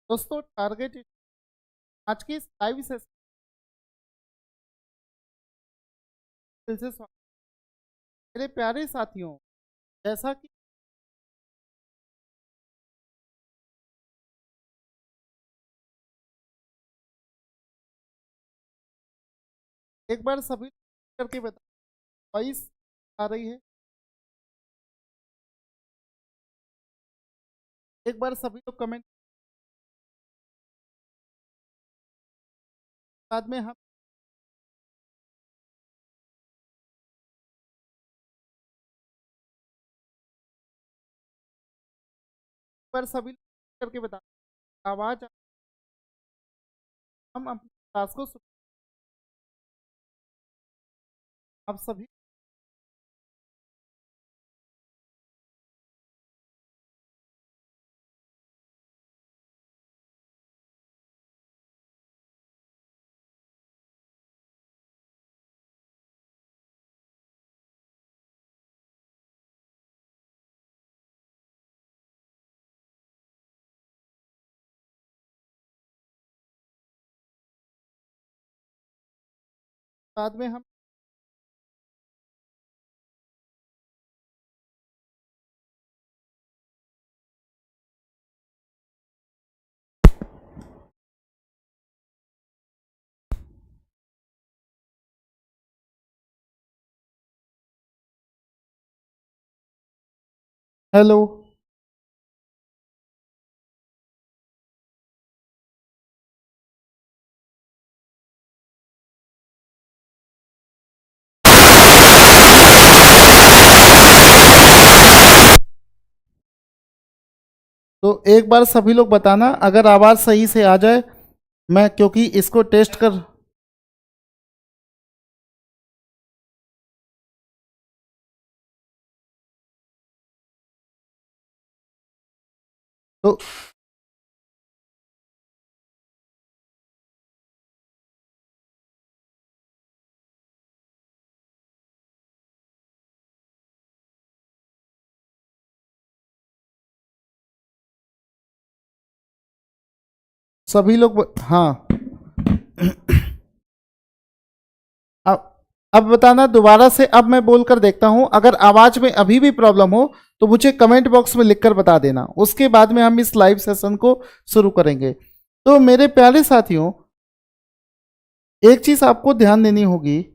दोस्तों टारगेट आज की इस लाइव सेशन से मेरे प्यारे साथियों, जैसा कि एक बार सभी करके बता, वॉइस आ रही है? एक बार सभी लोग कमेंट, बाद में हम एक बार सभी लोग करके बता, आवाज हम अपनी क्लास को आप सभी बाद में हम हेलो। तो एक बार सभी लोग बताना अगर आवाज सही से आ जाए, मैं क्योंकि इसको टेस्ट कर तो सभी लोग हाँ। अब अब बताना दोबारा से, अब मैं बोलकर देखता हूं, अगर आवाज में अभी भी प्रॉब्लम हो तो मुझे कमेंट बॉक्स में लिखकर बता देना, उसके बाद में हम इस लाइव सेशन को शुरू करेंगे। तो मेरे प्यारे साथियों, एक चीज आपको ध्यान देनी होगी।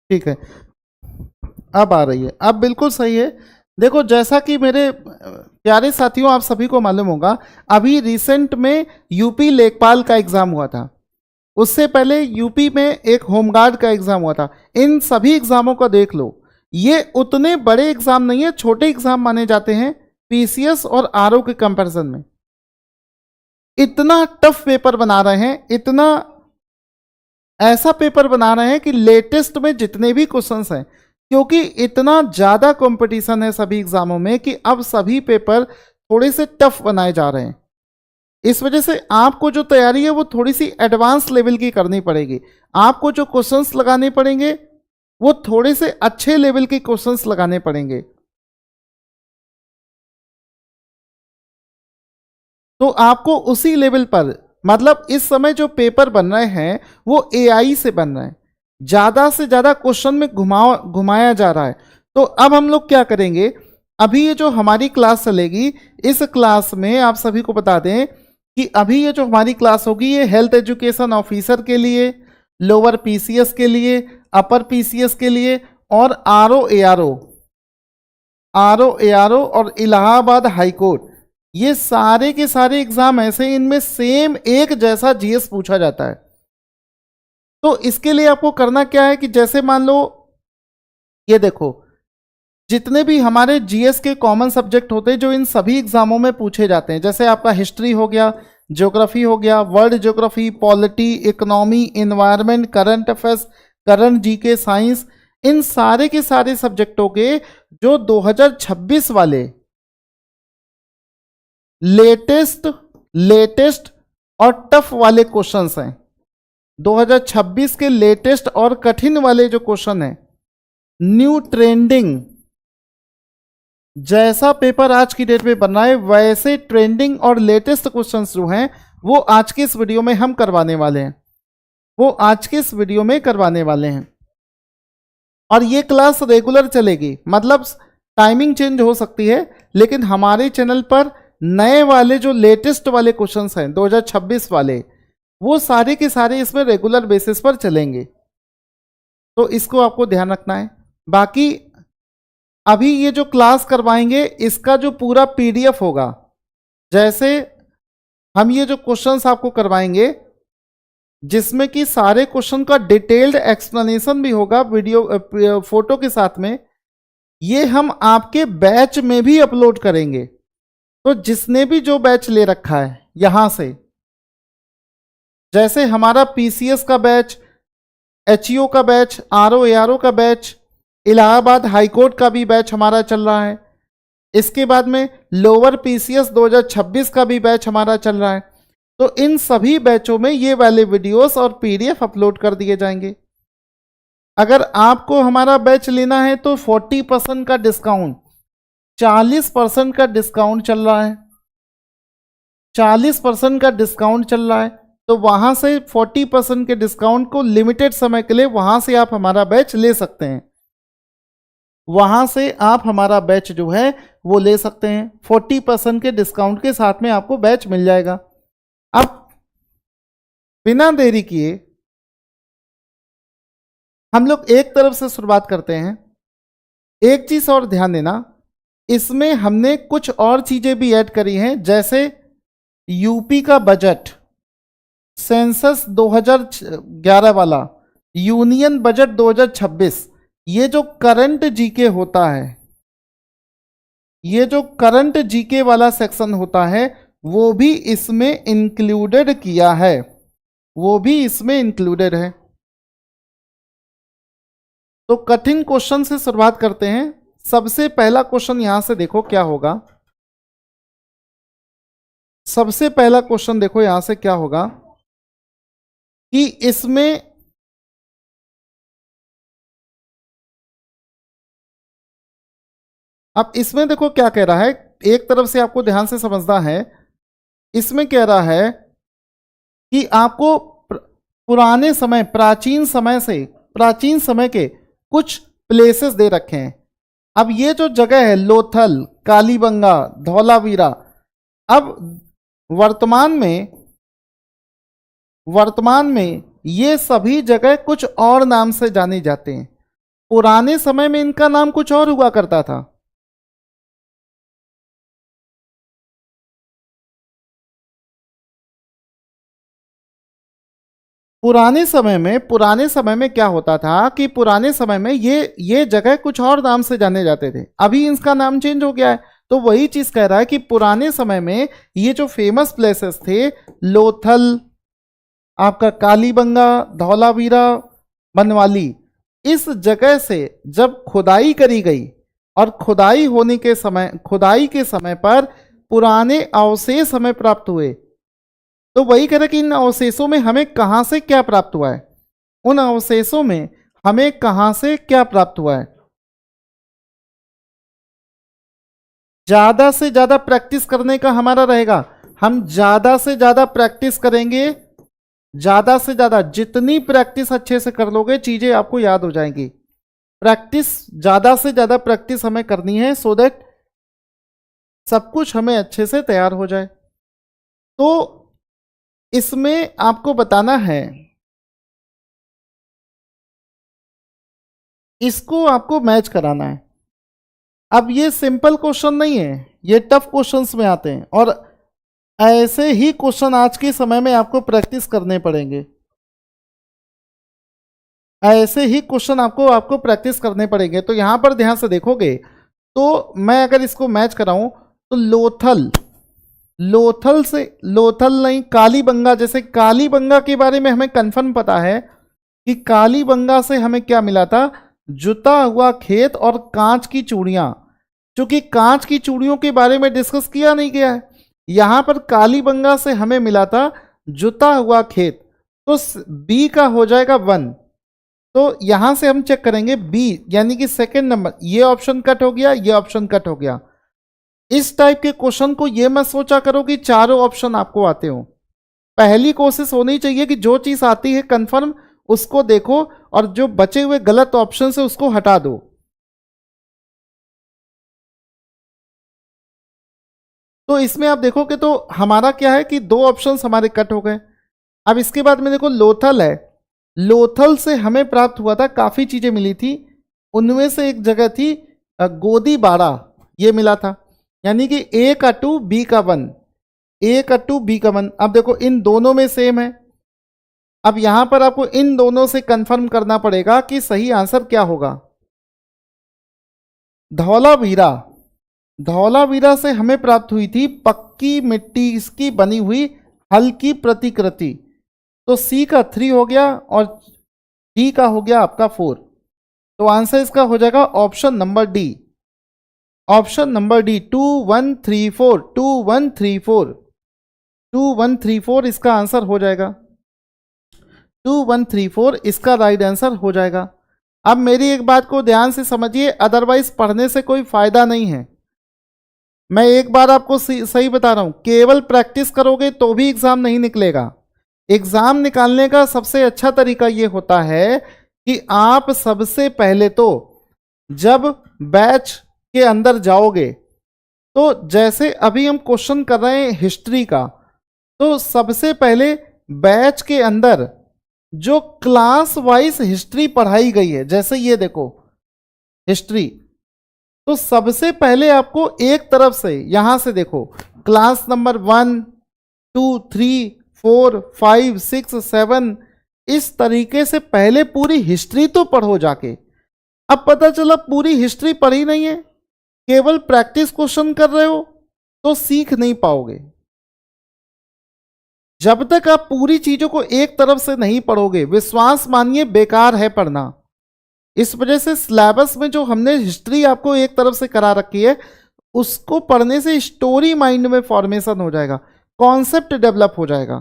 ठीक है, अब आ रही है, अब बिल्कुल सही है। देखो, जैसा कि मेरे प्यारे साथियों आप सभी को मालूम होगा, अभी रिसेंट में यूपी लेखपाल का एग्जाम हुआ था, उससे पहले यूपी में एक होमगार्ड का एग्जाम हुआ था। इन सभी एग्जामों को देख लो, ये उतने बड़े एग्जाम नहीं है, छोटे एग्जाम माने जाते हैं पीसीएस और आरओ के कंपैरिजन में। इतना टफ पेपर बना रहे हैं, इतना ऐसा पेपर बना रहे हैं कि लेटेस्ट में जितने भी क्वेश्चंस हैं, क्योंकि इतना ज़्यादा कंपटीशन है सभी एग्जामों में कि अब सभी पेपर थोड़े से टफ बनाए जा रहे हैं। इस वजह से आपको जो तैयारी है वो थोड़ी सी एडवांस लेवल की करनी पड़ेगी। आपको जो क्वेश्चंस लगाने पड़ेंगे वो थोड़े से अच्छे लेवल के क्वेश्चंस लगाने पड़ेंगे। तो आपको उसी लेवल पर, मतलब इस समय जो पेपर बन रहे हैं वो एआई से बन रहे हैं, ज़्यादा से ज़्यादा क्वेश्चन में घुमाया जा रहा है। तो अब हम लोग क्या करेंगे, अभी ये जो हमारी क्लास चलेगी, इस क्लास में आप सभी को बता दें कि अभी ये जो हमारी क्लास होगी ये हेल्थ एजुकेशन ऑफिसर के लिए, लोअर पीसीएस के लिए, अपर पीसीएस के लिए, और आरओ और इलाहाबाद हाईकोर्ट, ये सारे के सारे एग्जाम ऐसे, इनमें सेम एक जैसा जीएस पूछा जाता है। तो इसके लिए आपको करना क्या है कि जैसे मान लो, ये देखो, जितने भी हमारे जीएस के कॉमन सब्जेक्ट होते हैं जो इन सभी एग्जामों में पूछे जाते हैं, जैसे आपका हिस्ट्री हो गया, ज्योग्राफी हो गया, world geography, polity, economy, environment, current affairs, current GK, science, इन सारे के सारे सब्जेक्टों के जो 2026 वाले लेटेस्ट लेटेस्ट और टफ वाले क्वेश्चंस हैं। 2026 के लेटेस्ट और कठिन वाले जो क्वेश्चन हैं, न्यू ट्रेंडिंग, जैसा पेपर आज की डेट में बन रहा है वैसे ट्रेंडिंग और लेटेस्ट क्वेश्चंस जो हैं वो आज के इस वीडियो में हम करवाने वाले हैं, वो आज के इस वीडियो में करवाने वाले हैं। और ये क्लास रेगुलर चलेगी, मतलब टाइमिंग चेंज हो सकती है, लेकिन हमारे चैनल पर नए वाले जो लेटेस्ट वाले क्वेश्चंस हैं 2026 वाले, वो सारे के सारे इसमें रेगुलर बेसिस पर चलेंगे, तो इसको आपको ध्यान रखना है। बाकी अभी ये जो क्लास करवाएंगे इसका जो पूरा पीडीएफ होगा, जैसे हम ये जो क्वेश्चंस आपको करवाएंगे जिसमें कि सारे क्वेश्चन का डिटेल्ड एक्सप्लेनेशन भी होगा वीडियो फोटो के साथ में, ये हम आपके बैच में भी अपलोड करेंगे। तो जिसने भी जो बैच ले रखा है यहां से, जैसे हमारा पीसीएस का बैच, एचईओ का बैच, आरओ एआरओ का बैच, इलाहाबाद हाईकोर्ट का भी बैच हमारा चल रहा है, इसके बाद में लोअर पीसीएस 2026 का भी बैच हमारा चल रहा है, तो इन सभी बैचों में ये वाले वीडियोस और पीडीएफ अपलोड कर दिए जाएंगे। अगर आपको हमारा बैच लेना है तो 40% का डिस्काउंट, 40% का डिस्काउंट चल रहा है, 40% का डिस्काउंट चल रहा है, तो वहां से 40% के डिस्काउंट को लिमिटेड समय के लिए वहां से आप हमारा बैच ले सकते हैं, वहां से आप हमारा बैच जो है वो ले सकते हैं। 40% के डिस्काउंट के साथ में आपको बैच मिल जाएगा। अब बिना देरी किए हम लोग एक तरफ से शुरुआत करते हैं। एक चीज और ध्यान देना, इसमें हमने कुछ और चीजें भी ऐड करी हैं, जैसे यूपी का बजट, सेंसस 2011 वाला, यूनियन बजट 2026, ये जो करंट जीके होता है, ये जो करंट जीके वाला सेक्शन होता है वो भी इसमें इंक्लूडेड किया है, वो भी इसमें इंक्लूडेड है। तो कठिन क्वेश्चन से शुरुआत करते हैं। सबसे पहला क्वेश्चन यहां से देखो क्या होगा, सबसे पहला क्वेश्चन देखो यहां से क्या होगा कि इसमें अब इसमें देखो क्या कह रहा है, एक तरफ से आपको ध्यान से समझना है। इसमें कह रहा है कि आपको पुराने समय, प्राचीन समय के कुछ प्लेसेस दे रखे हैं। अब ये जो जगह है लोथल, कालीबंगा, धौलावीरा, अब वर्तमान में ये सभी जगह कुछ और नाम से जाने जाते हैं। पुराने समय में इनका नाम कुछ और हुआ करता था। पुराने समय में क्या होता था कि पुराने समय में ये जगह कुछ और नाम से जाने जाते थे, अभी इसका नाम चेंज हो गया है। तो वही चीज कह रहा है कि पुराने समय में ये जो फेमस प्लेसेस थे, लोथल, आपका कालीबंगा, धौलावीरा, बनवाली, इस जगह से जब खुदाई करी गई और खुदाई के समय पर पुराने अवशेष हमें प्राप्त हुए, तो वही कह रहा है कि इन अवशेषों में हमें कहां से क्या प्राप्त हुआ है, उन अवशेषों में हमें कहां से क्या प्राप्त हुआ है। ज्यादा से ज्यादा प्रैक्टिस करने का हमारा रहेगा, हम ज्यादा से ज्यादा प्रैक्टिस करेंगे, ज्यादा से ज्यादा, जितनी प्रैक्टिस अच्छे से कर लोगे चीजें आपको याद हो जाएंगी। प्रैक्टिस, ज्यादा से ज्यादा प्रैक्टिस हमें करनी है, सो दैट सब कुछ हमें अच्छे से तैयार हो जाए। तो इसमें आपको बताना है, इसको आपको मैच कराना है। अब ये सिंपल क्वेश्चन नहीं है, ये टफ क्वेश्चंस में आते हैं, और ऐसे ही क्वेश्चन आज के समय में आपको प्रैक्टिस करने पड़ेंगे, ऐसे ही क्वेश्चन आपको प्रैक्टिस करने पड़ेंगे। तो यहां पर ध्यान से देखोगे तो मैं अगर इसको मैच कराऊं तो लोथल नहीं, कालीबंगा, जैसे कालीबंगा के बारे में हमें कंफर्म पता है कि कालीबंगा से हमें क्या मिला था, जुता हुआ खेत और कांच की चूड़ियां। क्योंकि कांच की चूड़ियों के बारे में डिस्कस किया नहीं गया है, यहां पर कालीबंगा से हमें मिला था जुता हुआ खेत, तो बी का हो जाएगा 1। तो यहां से हम चेक करेंगे बी, यानी कि सेकंड नंबर, ये ऑप्शन कट हो गया, ये ऑप्शन कट हो गया। इस टाइप के क्वेश्चन को ये मत सोचा करो कि चारों ऑप्शन आपको आते हो। पहली कोशिश होनी चाहिए कि जो चीज आती है कंफर्म उसको देखो, और जो बचे हुए गलत ऑप्शन है उसको हटा दो। तो इसमें आप देखोगे तो हमारा क्या है कि दो ऑप्शंस हमारे कट हो गए। अब इसके बाद में देखो लोथल है, लोथल से हमें प्राप्त हुआ था, काफी चीजें मिली थी, उनमें से एक जगह थी गोदी बाड़ा, ये मिला था, यानी कि ए का 2 बी का 1, ए का 2 बी का 1। अब देखो इन दोनों में सेम है, अब यहां पर आपको इन दोनों से कंफर्म करना पड़ेगा कि सही आंसर क्या होगा। धौलावीरा, धौलावीरा से हमें प्राप्त हुई थी पक्की मिट्टी इसकी बनी हुई हल्की प्रतिकृति, तो सी का 3 हो गया और डी का हो गया आपका 4। तो आंसर इसका हो जाएगा option number D, option number D 2134, 2134, 2134 इसका आंसर हो जाएगा, 2134 इसका राइट आंसर हो जाएगा। अब मेरी एक बात को ध्यान से समझिए, अदरवाइज पढ़ने से कोई फायदा नहीं है। मैं एक बार आपको सही बता रहा हूं, केवल प्रैक्टिस करोगे तो भी एग्जाम नहीं निकलेगा। एग्जाम निकालने का सबसे अच्छा तरीका यह होता है कि आप सबसे पहले तो जब बैच के अंदर जाओगे, तो जैसे अभी हम क्वेश्चन कर रहे हैं हिस्ट्री का, तो सबसे पहले बैच के अंदर जो क्लास वाइज हिस्ट्री पढ़ाई गई है, जैसे ये देखो हिस्ट्री, तो सबसे पहले आपको एक तरफ से यहां से देखो क्लास नंबर 1 2 3 4 5 6 7, इस तरीके से पहले पूरी हिस्ट्री तो पढ़ो जाके। अब पता चला पूरी हिस्ट्री पढ़ी नहीं है, केवल प्रैक्टिस क्वेश्चन कर रहे हो, तो सीख नहीं पाओगे। जब तक आप पूरी चीजों को एक तरफ से नहीं पढ़ोगे, विश्वास मानिए बेकार है पढ़ना। इस वजह से सिलेबस में जो हमने हिस्ट्री आपको एक तरफ से करा रखी है, उसको पढ़ने से स्टोरी माइंड में फॉर्मेशन हो जाएगा, कॉन्सेप्ट डेवलप हो जाएगा।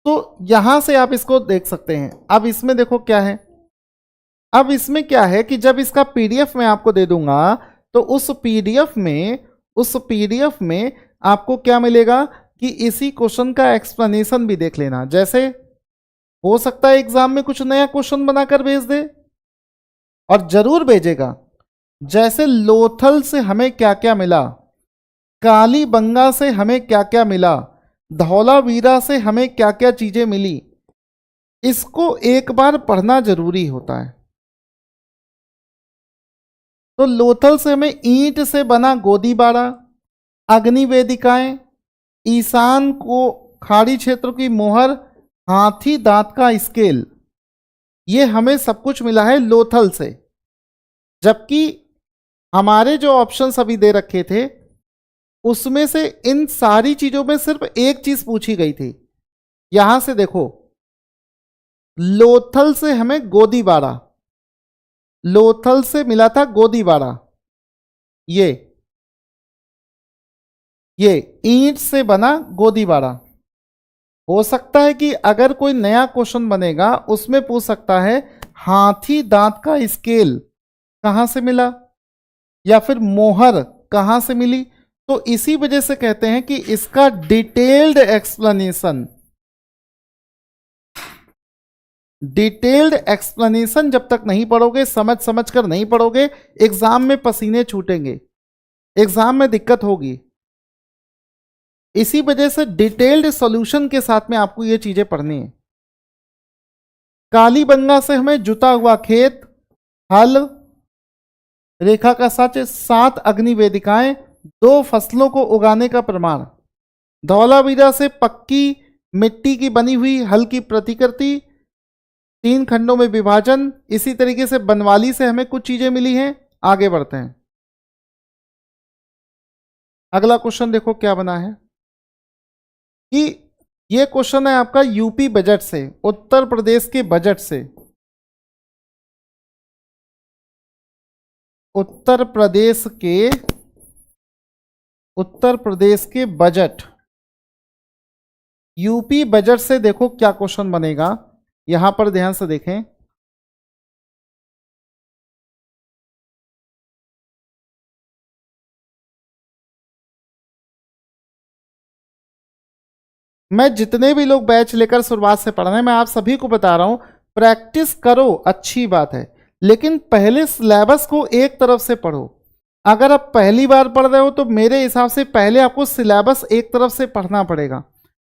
तो यहां से आप इसको देख सकते हैं। अब इसमें देखो क्या है, अब इसमें क्या है कि जब इसका पीडीएफ मैं आपको दे दूंगा, तो उस पीडीएफ में आपको क्या मिलेगा कि इसी क्वेश्चन का एक्सप्लेनेशन भी देख लेना। जैसे हो सकता है एग्जाम में कुछ नया क्वेश्चन बनाकर भेज दे, और जरूर भेजेगा। जैसे लोथल से हमें क्या क्या मिला, कालीबंगा से हमें क्या क्या मिला, धौलावीरा से हमें क्या क्या चीजें मिली, इसको एक बार पढ़ना जरूरी होता है। तो लोथल से हमें ईंट से बना गोदीबाड़ा, अग्नि वेदिकाएं, ईशान को खाड़ी क्षेत्र की मोहर, हाथी दांत का स्केल, ये हमें सब कुछ मिला है लोथल से। जबकि हमारे जो ऑप्शंस अभी दे रखे थे, उसमें से इन सारी चीजों में सिर्फ एक चीज पूछी गई थी। यहां से देखो, लोथल से हमें गोदीबाड़ा, लोथल से मिला था गोदीबाड़ा, ये ईंट से बना गोदीबाड़ा। हो सकता है कि अगर कोई नया क्वेश्चन बनेगा उसमें पूछ सकता है हाथी दांत का स्केल कहां से मिला, या फिर मोहर कहां से मिली। तो इसी वजह से कहते हैं कि इसका डिटेल्ड एक्सप्लेनेशन जब तक नहीं पढ़ोगे, समझ कर नहीं पढ़ोगे, एग्जाम में पसीने छूटेंगे, एग्जाम में दिक्कत होगी। इसी वजह से डिटेल्ड सॉल्यूशन के साथ में आपको ये चीजें पढ़नी है। कालीबंगा से हमें जुता हुआ खेत, हल, रेखा का सच, 7 अग्नि वेदिकाएं, 2 फसलों को उगाने का प्रमाण, धौलावीरा से पक्की मिट्टी की बनी हुई हल्की प्रतिकृति, 3 खंडों में विभाजन। इसी तरीके से बनवाली से हमें कुछ चीजें मिली हैं। आगे बढ़ते हैं, अगला क्वेश्चन देखो क्या बना है कि ये क्वेश्चन है आपका यूपी बजट से, उत्तर प्रदेश के बजट से। उत्तर प्रदेश के बजट, यूपी बजट से देखो क्या क्वेश्चन बनेगा, यहां पर ध्यान से देखें। मैं जितने भी लोग बैच लेकर शुरुआत से पढ़ रहे हैं, मैं आप सभी को बता रहा हूं, प्रैक्टिस करो, अच्छी बात है, लेकिन पहले सिलेबस को एक तरफ से पढ़ो। अगर आप पहली बार पढ़ रहे हो तो मेरे हिसाब से पहले आपको सिलेबस एक तरफ से पढ़ना पड़ेगा,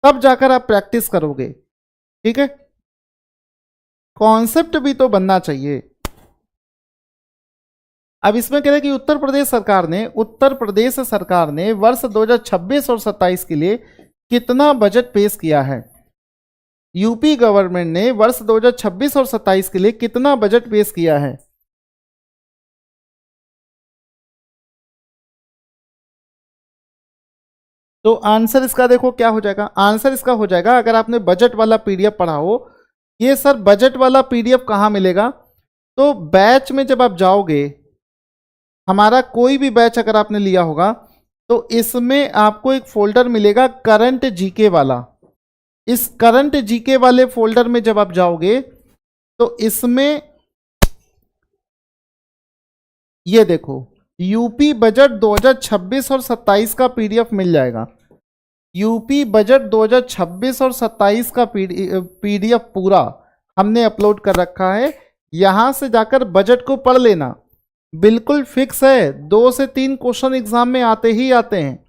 तब जाकर आप प्रैक्टिस करोगे, ठीक है। कॉन्सेप्ट भी तो बनना चाहिए। अब इसमें कह रहे कि उत्तर प्रदेश सरकार ने वर्ष 2026 और 27 के लिए कितना बजट पेश किया है। यूपी गवर्नमेंट ने वर्ष 2026 और 27 के लिए कितना बजट पेश किया है। तो आंसर इसका देखो क्या हो जाएगा, आंसर इसका हो जाएगा, अगर आपने बजट वाला पीडीएफ पढ़ा हो, ये सर बजट वाला पीडीएफ कहाँ मिलेगा, तो बैच में जब आप जाओगे, हमारा कोई भी बैच अगर आपने लिया होगा तो इसमें आपको एक फोल्डर मिलेगा करंट जीके वाला। इस करंट जीके वाले फोल्डर में जब आप जाओगे तो इसमें ये देखो यूपी बजट 2026 और 27 का पीडीएफ मिल जाएगा। यूपी बजट 2026 और 27 का पीडीएफ पूरा हमने अपलोड कर रखा है, यहां से जाकर बजट को पढ़ लेना, बिल्कुल फिक्स है, 2 से 3 क्वेश्चन एग्जाम में आते ही आते हैं।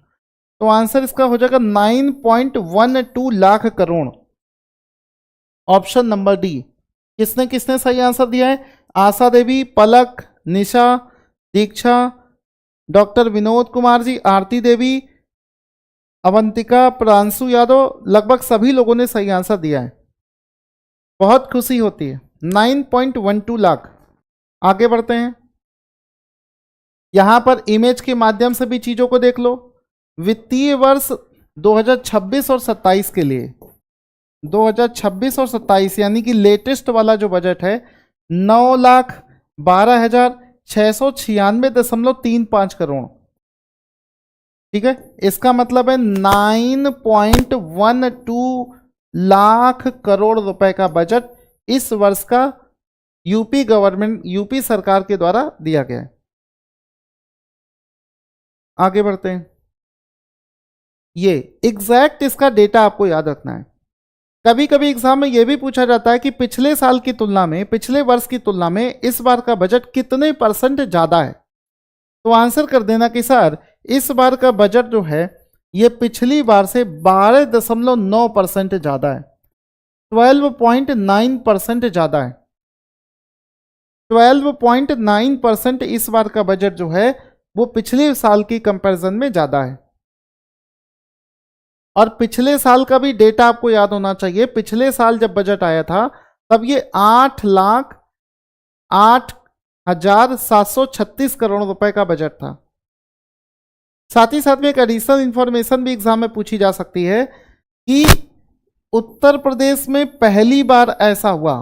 तो आंसर इसका हो जाएगा 9.12 lakh crore, option number D. किसने किसने सही आंसर दिया है, आशा देवी, पलक, निशा, दीक्षा, डॉक्टर विनोद कुमार जी, आरती देवी, अवंतिका, प्रांशु यादव, लगभग सभी लोगों ने सही आंसर दिया है, बहुत खुशी होती है। 9.12 लाख। आगे बढ़ते हैं, यहां पर इमेज के माध्यम से भी चीजों को देख लो। वित्तीय वर्ष 2026 और 27 के लिए, 2026 और 27 यानी कि लेटेस्ट वाला जो बजट है, 9,12,696.35 करोड़, ठीक है। इसका मतलब है 9.12 लाख करोड़ रुपए का बजट इस वर्ष का यूपी सरकार के द्वारा दिया गया है। आगे बढ़ते हैं, ये एग्जैक्ट इसका डेटा आपको याद रखना है। कभी कभी एग्जाम में यह भी पूछा जाता है कि पिछले साल की तुलना में, पिछले वर्ष की तुलना में इस बार का बजट कितने % ज्यादा है। तो आंसर कर देना कि सर इस बार का बजट जो है ये पिछली बार से 12.9% ज्यादा है, 12.9% ज्यादा है। 12.9% इस बार का बजट जो है वो पिछले साल की कंपैरिजन में ज्यादा है। और पिछले साल का भी डेटा आपको याद होना चाहिए, पिछले साल जब बजट आया था तब ये 8,08,736 करोड़ रुपए का बजट था। साथ ही साथ में एक एडिशनल इंफॉर्मेशन भी एग्जाम में पूछी जा सकती है कि उत्तर प्रदेश में पहली बार ऐसा हुआ,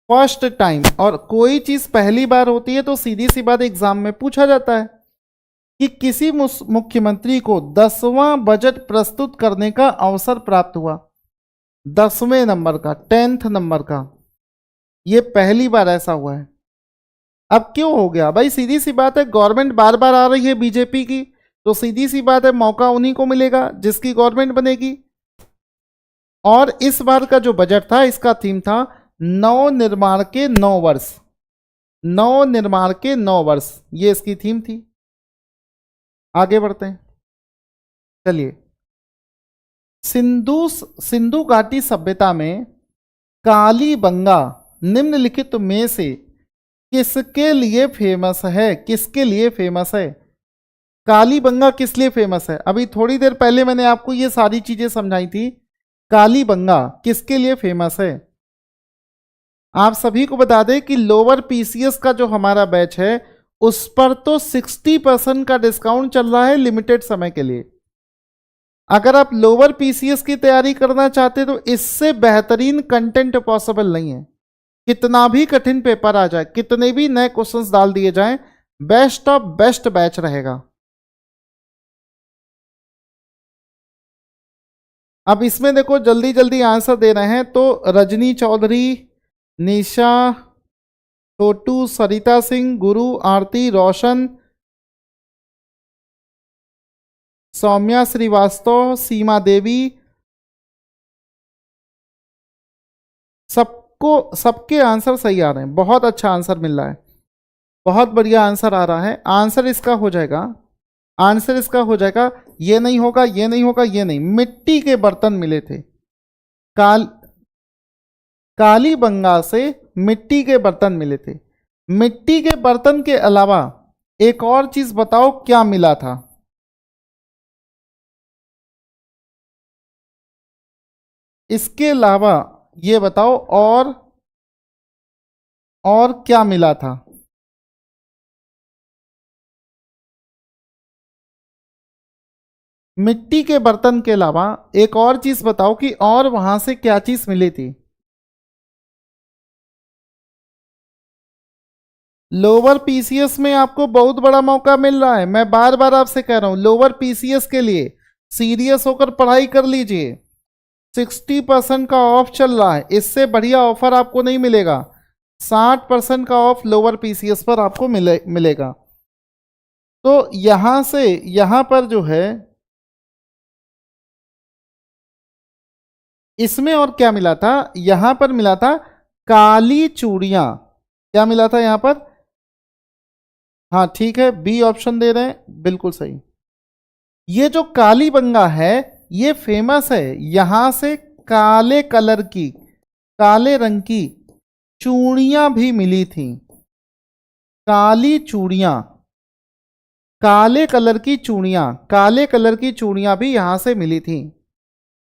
फर्स्ट टाइम, और कोई चीज पहली बार होती है तो सीधी सी बात एग्जाम में पूछा जाता है कि किसी मुख्यमंत्री को 10वां बजट प्रस्तुत करने का अवसर प्राप्त हुआ, 10वें नंबर का, 10th नंबर का, ये पहली बार ऐसा हुआ है। अब क्यों हो गया भाई, सीधी सी बात है, गवर्नमेंट बार बार आ रही है बीजेपी की, तो सीधी सी बात है मौका उन्हीं को मिलेगा जिसकी गवर्नमेंट बनेगी। और इस बार का जो बजट था इसका थीम था नवनिर्माण के 9 वर्ष, नवनिर्माण के 9 वर्ष, ये इसकी थीम थी। आगे बढ़ते हैं, चलिए। सिंधु घाटी सभ्यता में कालीबंगा निम्नलिखित में से किसके लिए फेमस है, किसके लिए फेमस है। कालीबंगा किस लिए फेमस है, अभी थोड़ी देर पहले मैंने आपको ये सारी चीजें समझाई थी। कालीबंगा किसके लिए फेमस है, आप सभी को बता दें कि लोअर पीसीएस का जो हमारा बैच है उस पर तो 60% का डिस्काउंट चल रहा है लिमिटेड समय के लिए। अगर आप लोअर पीसीएस की तैयारी करना चाहते तो इससे बेहतरीन कंटेंट पॉसिबल नहीं है। कितना भी कठिन पेपर आ जाए, कितने भी नए क्वेश्चंस डाल दिए जाएं, बेस्ट ऑफ बेस्ट बैच रहेगा। अब इसमें देखो जल्दी जल्दी आंसर दे रहे हैं, तो रजनी चौधरी, निशा, छोटू, सरिता सिंह, गुरु, आरती, रोशन, सौम्या श्रीवास्तव, सीमा देवी, सबको सबके आंसर सही आ रहे हैं। बहुत अच्छा आंसर मिल रहा है, बहुत बढ़िया आंसर आ रहा है। आंसर इसका हो जाएगा, आंसर इसका हो जाएगा, ये नहीं होगा, ये नहीं होगा, ये नहीं। मिट्टी के बर्तन मिले थे, कालीबंगा से मिट्टी के बर्तन मिले थे। मिट्टी के बर्तन के अलावा एक और चीज बताओ क्या मिला था। इसके अलावा ये बताओ और क्या मिला था। मिट्टी के बर्तन के अलावा एक और चीज बताओ कि और वहां से क्या चीज मिली थी। लोअर पीसीएस में आपको बहुत बड़ा मौका मिल रहा है, मैं बार बार आपसे कह रहा हूं, लोअर पीसीएस के लिए सीरियस होकर पढ़ाई कर लीजिए। 60% का ऑफ चल रहा है, इससे बढ़िया ऑफर आपको नहीं मिलेगा। 60% का ऑफ लोअर पीसीएस पर आपको मिलेगा। तो यहां से यहां पर जो है, इसमें और क्या मिला था, यहां पर मिला था काली चूड़ियां। क्या मिला था यहां पर? हाँ ठीक है, बी ऑप्शन दे रहे हैं, बिल्कुल सही। ये जो कालीबंगा है ये फेमस है, यहां से काले कलर की, काले रंग की चूड़ियां भी मिली थी। काली चूड़ियां, काले कलर की चूड़ियां, काले कलर की चूड़ियां भी यहां से मिली थी।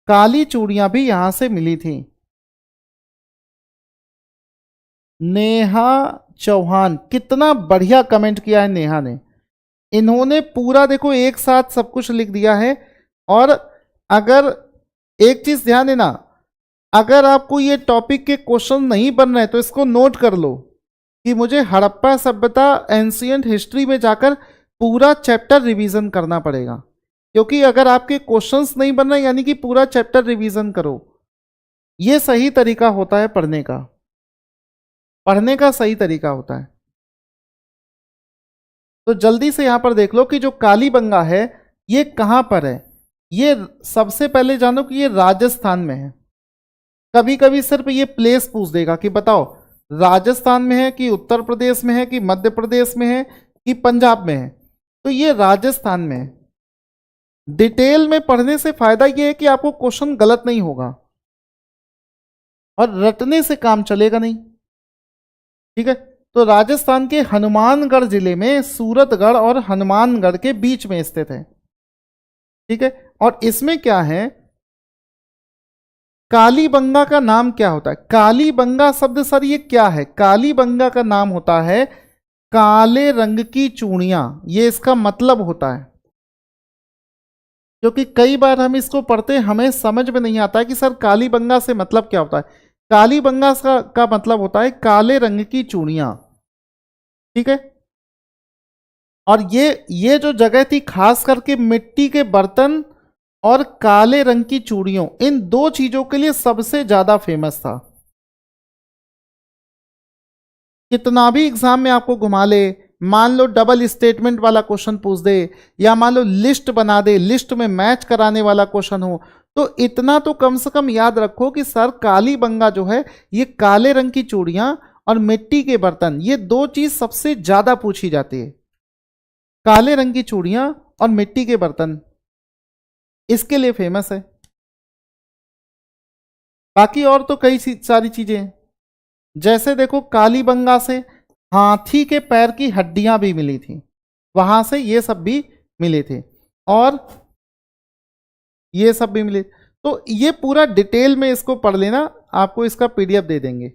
काली चूड़ियां भी यहां से मिली थी। नेहा चौहान, कितना बढ़िया कमेंट किया है नेहा ने। इन्होंने पूरा देखो एक साथ सब कुछ लिख दिया है। और अगर एक चीज ध्यान देना, अगर आपको ये टॉपिक के क्वेश्चन नहीं बन रहे तो इसको नोट कर लो कि मुझे हड़प्पा सभ्यता एंशिएंट हिस्ट्री में जाकर पूरा चैप्टर रिवीजन करना पड़ेगा। क्योंकि अगर आपके क्वेश्चंस नहीं बन रहे यानी कि पूरा चैप्टर रिवीजन करो। ये सही तरीका होता है पढ़ने का, पढ़ने का सही तरीका होता है। तो जल्दी से यहां पर देख लो कि जो कालीबंगा है ये कहां पर है। ये सबसे पहले जानो कि ये राजस्थान में है। कभी कभी सिर्फ ये प्लेस पूछ देगा कि बताओ राजस्थान में है कि उत्तर प्रदेश में है कि मध्य प्रदेश में है कि पंजाब में है। तो ये राजस्थान में है। डिटेल में पढ़ने से फायदा ये है कि आपको क्वेश्चन गलत नहीं होगा और रटने से काम चलेगा नहीं। ठीक है, तो राजस्थान के हनुमानगढ़ जिले में सूरतगढ़ और हनुमानगढ़ के बीच में स्थित है। ठीक है, और इसमें क्या है, कालीबंगा का नाम क्या होता है? कालीबंगा शब्द सर ये क्या है? कालीबंगा का नाम होता है काले रंग की चूड़ियां, ये इसका मतलब होता है। क्योंकि कई बार हम इसको पढ़ते हमें समझ में नहीं आता है कि सर कालीबंगा से मतलब क्या होता है। कालीबंगा का मतलब होता है काले रंग की चूड़ियां। ठीक है, और ये जो जगह थी खास करके मिट्टी के बर्तन और काले रंग की चूड़ियों, इन दो चीजों के लिए सबसे ज्यादा फेमस था। कितना भी एग्जाम में आपको घुमा ले, मान लो डबल स्टेटमेंट वाला क्वेश्चन पूछ दे या मान लो लिस्ट बना दे, लिस्ट में मैच कराने वाला क्वेश्चन हो, तो इतना तो कम से कम याद रखो कि सर कालीबंगा जो है ये काले रंग की चूड़ियां और मिट्टी के बर्तन, ये दो चीज सबसे ज्यादा पूछी जाती है। काले रंग की चूड़ियां और मिट्टी के बर्तन इसके लिए फेमस है। बाकी और तो कई सारी चीजें हैं, जैसे देखो कालीबंगा से हाथी के पैर की हड्डियां भी मिली थी, वहां से ये सब भी मिले थे और ये सब भी मिले। तो ये पूरा डिटेल में इसको पढ़ लेना, आपको इसका पीडीएफ दे देंगे।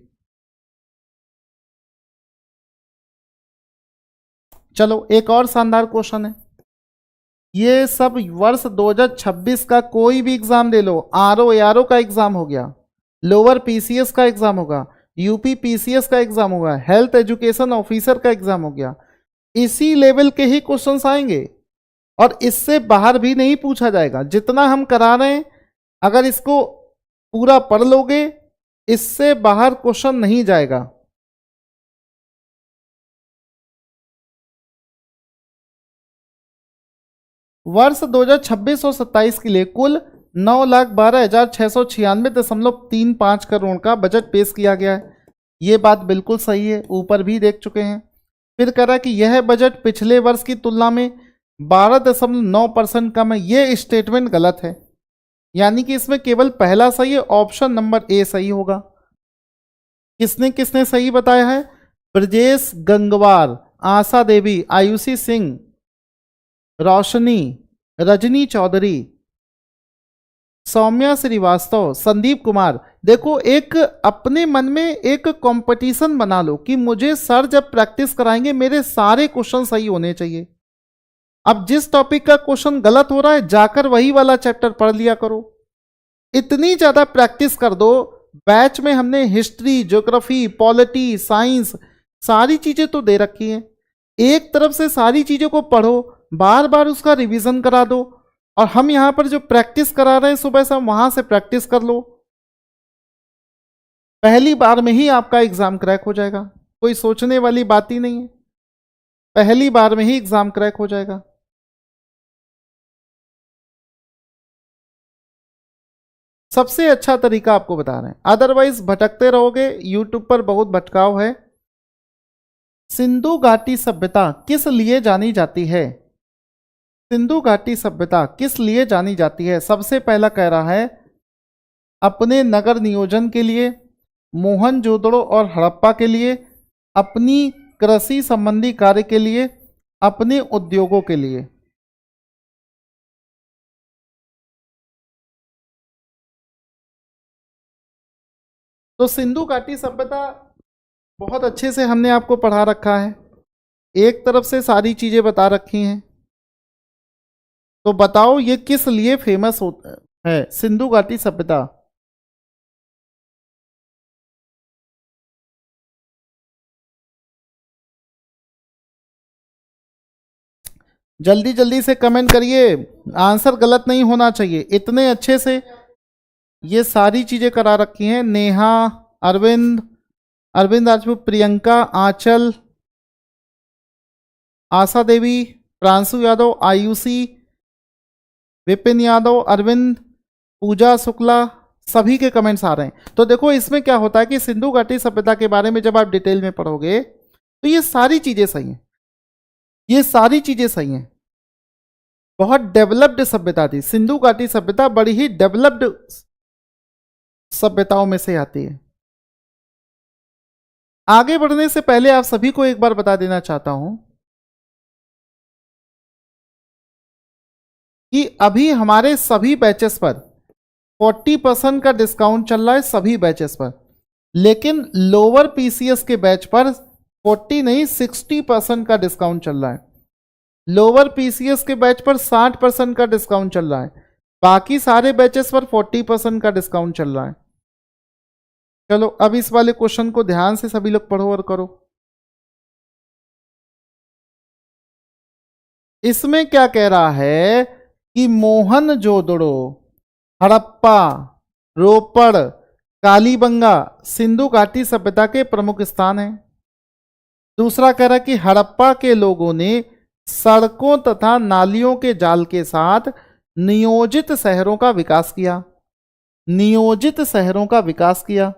चलो एक और शानदार क्वेश्चन है। ये सब वर्ष 2026 का कोई भी एग्जाम दे लो, आरओ एआरओ का एग्जाम हो गया, लोअर पीसीएस का एग्जाम होगा, यूपी पीसीएस का एग्जाम हो गया, हेल्थ एजुकेशन ऑफिसर का एग्जाम हो गया, इसी लेवल के ही क्वेश्चंस आएंगे और इससे बाहर भी नहीं पूछा जाएगा। जितना हम करा रहे हैं अगर इसको पूरा पढ़ लोगे इससे बाहर क्वेश्चन नहीं जाएगा। वर्ष 2026 और 27 के लिए कुल 9,12,696.35 करोड़ का बजट पेश किया गया है। ये बात बिल्कुल सही है, ऊपर भी देख चुके हैं। फिर कह रहा है कि यह बजट पिछले वर्ष की तुलना में 12.9% कम है। ये स्टेटमेंट गलत है, यानी कि इसमें केवल पहला सही है, ऑप्शन नंबर ए सही होगा। किसने किसने सही बताया है? ब्रजेश गंगवार, आशा देवी, आयुषी सिंह, रोशनी, रजनी चौधरी, सौम्या श्रीवास्तव, संदीप कुमार। देखो एक अपने मन में एक कंपटीशन बना लो कि मुझे सर जब प्रैक्टिस कराएंगे मेरे सारे क्वेश्चन सही होने चाहिए। अब जिस टॉपिक का क्वेश्चन गलत हो रहा है जाकर वही वाला चैप्टर पढ़ लिया करो। इतनी ज्यादा प्रैक्टिस कर दो। बैच में हमने हिस्ट्री, ज्योग्राफी, पॉलिटी, साइंस सारी चीजें तो दे रखी हैं। एक तरफ से सारी चीजों को पढ़ो, बार बार उसका रिवीजन करा दो, और हम यहां पर जो प्रैक्टिस करा रहे हैं सुबह से वहां से प्रैक्टिस कर लो। पहली बार में ही आपका एग्जाम क्रैक हो जाएगा, कोई सोचने वाली बात ही नहीं है, पहली बार में ही एग्जाम क्रैक हो जाएगा। सबसे अच्छा तरीका आपको बता रहे हैं, अदरवाइज भटकते रहोगे। यूट्यूब पर बहुत भटकाव है। सिंधु घाटी सभ्यता किस लिए जानी जाती है? सिंधु घाटी सभ्यता किस लिए जानी जाती है? सबसे पहला कह रहा है अपने नगर नियोजन के लिए, मोहनजोदड़ो और हड़प्पा के लिए, अपनी कृषि संबंधी कार्य के लिए, अपने उद्योगों के लिए। तो सिंधु घाटी सभ्यता बहुत अच्छे से हमने आपको पढ़ा रखा है, एक तरफ से सारी चीजें बता रखी हैं। तो बताओ ये किस लिए फेमस होता है सिंधु घाटी सभ्यता? जल्दी जल्दी से कमेंट करिए, आंसर गलत नहीं होना चाहिए। इतने अच्छे से ये सारी चीजें करा रखी हैं। नेहा, अरविंद, अरविंद राजपूत, प्रियंका, आंचल, आशा देवी, प्रांशु यादव, आयुषी, विपिन यादव, अरविंद, पूजा शुक्ला, सभी के कमेंट्स आ रहे हैं। तो देखो इसमें क्या होता है कि सिंधु घाटी सभ्यता के बारे में जब आप डिटेल में पढ़ोगे तो ये सारी चीजें सही हैं, ये सारी चीजें सही हैं। बहुत डेवलप्ड सभ्यता थी सिंधु घाटी सभ्यता, बड़ी ही डेवलप्ड सभ्यताओं में से आती है। आगे बढ़ने से पहले आप सभी को एक बार बता देना चाहता हूं कि अभी हमारे सभी बैचेस पर 40% का डिस्काउंट चल रहा है, सभी बैचेस पर। लेकिन लोअर पीसीएस के बैच पर 40 नहीं 60% का डिस्काउंट चल रहा है। लोअर पीसीएस के बैच पर 60% का डिस्काउंट चल रहा है। बाकी सारे बैचेस पर 40% का डिस्काउंट चल रहा है। चलो अब इस वाले क्वेश्चन को ध्यान से सभी लोग पढ़ो और करो। इसमें क्या कह रहा है कि मोहनजोदड़ो, हड़प्पा, रोपड़, कालीबंगा सिंधु घाटी सभ्यता के प्रमुख स्थान हैं। दूसरा कह रहा है कि हड़प्पा के लोगों ने सड़कों तथा नालियों के जाल के साथ नियोजित शहरों का विकास किया, नियोजित शहरों का विकास किया।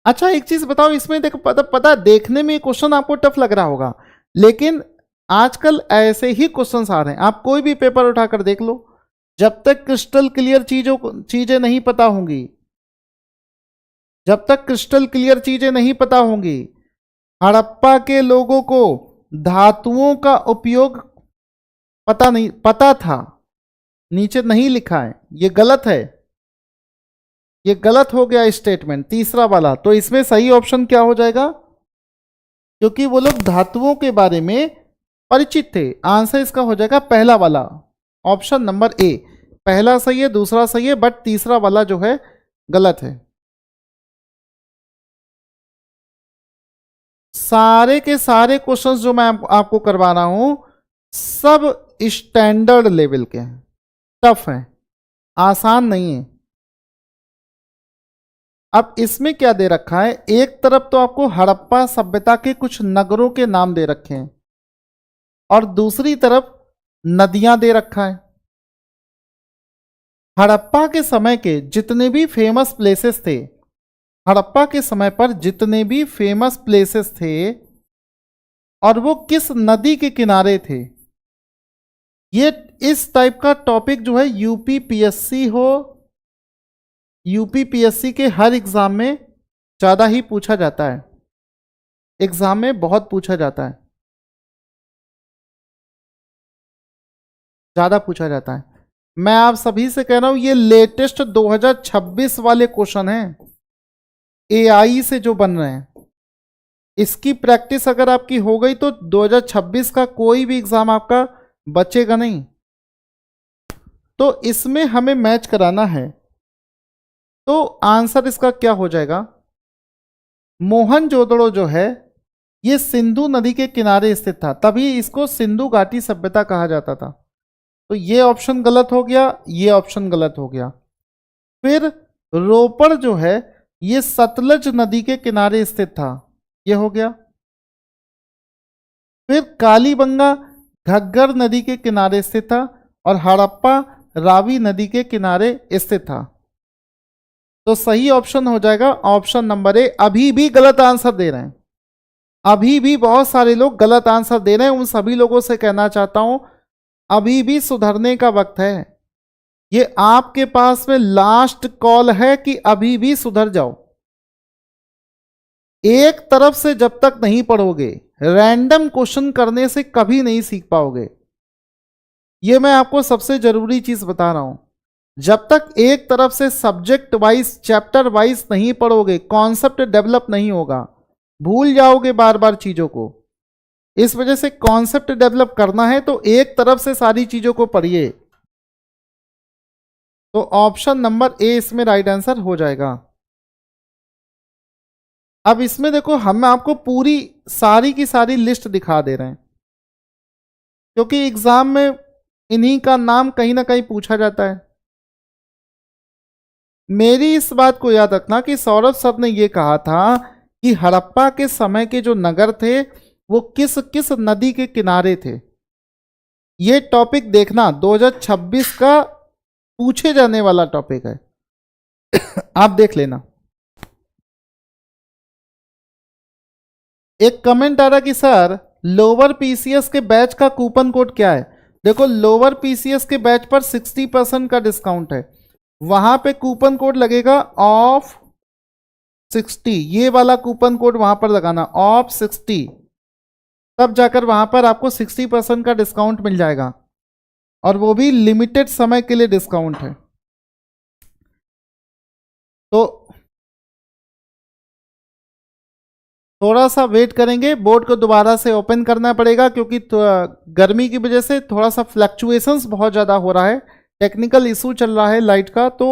अच्छा एक चीज बताओ, इसमें देखो पता देखने में क्वेश्चन आपको टफ लग रहा होगा, लेकिन आजकल ऐसे ही क्वेश्चंस आ रहे हैं। आप कोई भी पेपर उठाकर देख लो, जब तक क्रिस्टल क्लियर चीजें नहीं पता होंगी, जब तक क्रिस्टल क्लियर चीजें नहीं पता होंगी। हड़प्पा के लोगों को धातुओं का उपयोग पता था, नीचे नहीं लिखा है, ये गलत है, ये गलत हो गया स्टेटमेंट तीसरा वाला। तो इसमें सही ऑप्शन क्या हो जाएगा? क्योंकि वो लोग धातुओं के बारे में परिचित थे, आंसर इसका हो जाएगा पहला वाला, ऑप्शन नंबर ए। पहला सही है, दूसरा सही है, बट तीसरा वाला जो है गलत है। सारे के सारे क्वेश्चंस जो मैं आपको करवा रहा हूं सब स्टैंडर्ड लेवल के हैं, टफ हैं, आसान नहीं है। अब इसमें क्या दे रखा है, एक तरफ तो आपको हड़प्पा सभ्यता के कुछ नगरों के नाम दे रखे हैं और दूसरी तरफ नदियां दे रखा है। हड़प्पा के समय के जितने भी फेमस प्लेसेस थे, हड़प्पा के समय पर जितने भी फेमस प्लेसेस थे और वो किस नदी के किनारे थे, ये इस टाइप का टॉपिक जो है यूपीपीएससी हो, यूपीपीएससी के हर एग्जाम में ज़्यादा ही पूछा जाता है, एग्जाम में बहुत पूछा जाता है, ज़्यादा पूछा जाता है। मैं आप सभी से कह रहा हूं ये लेटेस्ट 2026 वाले क्वेश्चन हैं, एआई से जो बन रहे हैं। इसकी प्रैक्टिस अगर आपकी हो गई तो 2026 का कोई भी एग्जाम आपका बचेगा नहीं। तो इसमें हमें मैच कराना है, तो आंसर इसका क्या हो जाएगा, मोहनजोदड़ो जो है ये सिंधु नदी के किनारे स्थित था, तभी इसको सिंधु घाटी सभ्यता कहा जाता था। तो ये ऑप्शन गलत हो गया, ये ऑप्शन गलत हो गया। फिर रोपड़ जो है ये सतलज नदी के किनारे स्थित था, ये हो गया। फिर कालीबंगा घग्गर नदी के किनारे स्थित था और हड़प्पा रावी नदी के किनारे स्थित था। तो सही ऑप्शन हो जाएगा ऑप्शन नंबर ए। अभी भी गलत आंसर दे रहे हैं, अभी भी बहुत सारे लोग गलत आंसर दे रहे हैं। उन सभी लोगों से कहना चाहता हूं अभी भी सुधरने का वक्त है, ये आपके पास में लास्ट कॉल है कि अभी भी सुधर जाओ। एक तरफ से जब तक नहीं पढ़ोगे, रैंडम क्वेश्चन करने से कभी नहीं सीख पाओगे। ये मैं आपको सबसे जरूरी चीज बता रहा हूं, जब तक एक तरफ से सब्जेक्ट वाइज चैप्टर वाइज नहीं पढ़ोगे, कॉन्सेप्ट डेवलप नहीं होगा, भूल जाओगे बार बार चीजों को। इस वजह से कॉन्सेप्ट डेवलप करना है तो एक तरफ से सारी चीजों को पढ़िए। तो ऑप्शन नंबर ए इसमें राइट आंसर हो जाएगा। अब इसमें देखो हम आपको पूरी सारी की सारी लिस्ट दिखा दे रहे हैं, क्योंकि एग्जाम में इन्हीं का नाम कहीं ना कहीं पूछा जाता है। मेरी इस बात को याद रखना कि सौरभ सर ने यह कहा था कि हड़प्पा के समय के जो नगर थे वो किस किस नदी के किनारे थे। ये टॉपिक देखना 2026 का पूछे जाने वाला टॉपिक है आप देख लेना। एक कमेंट आ रहा कि सर लोअर पीसीएस के बैच का कूपन कोड क्या है। देखो लोअर पीसीएस के बैच पर 60% का डिस्काउंट है, वहां पे कूपन कोड लगेगा ऑफ 60, ये वाला कूपन कोड वहां पर लगाना ऑफ 60, तब जाकर वहां पर आपको 60% का डिस्काउंट मिल जाएगा, और वो भी लिमिटेड समय के लिए डिस्काउंट है। तो थोड़ा सा वेट करेंगे, बोर्ड को दोबारा से ओपन करना पड़ेगा क्योंकि गर्मी की वजह से थोड़ा सा फ्लक्चुएशंस बहुत ज़्यादा हो रहा है, टेक्निकल इशू चल रहा है लाइट का, तो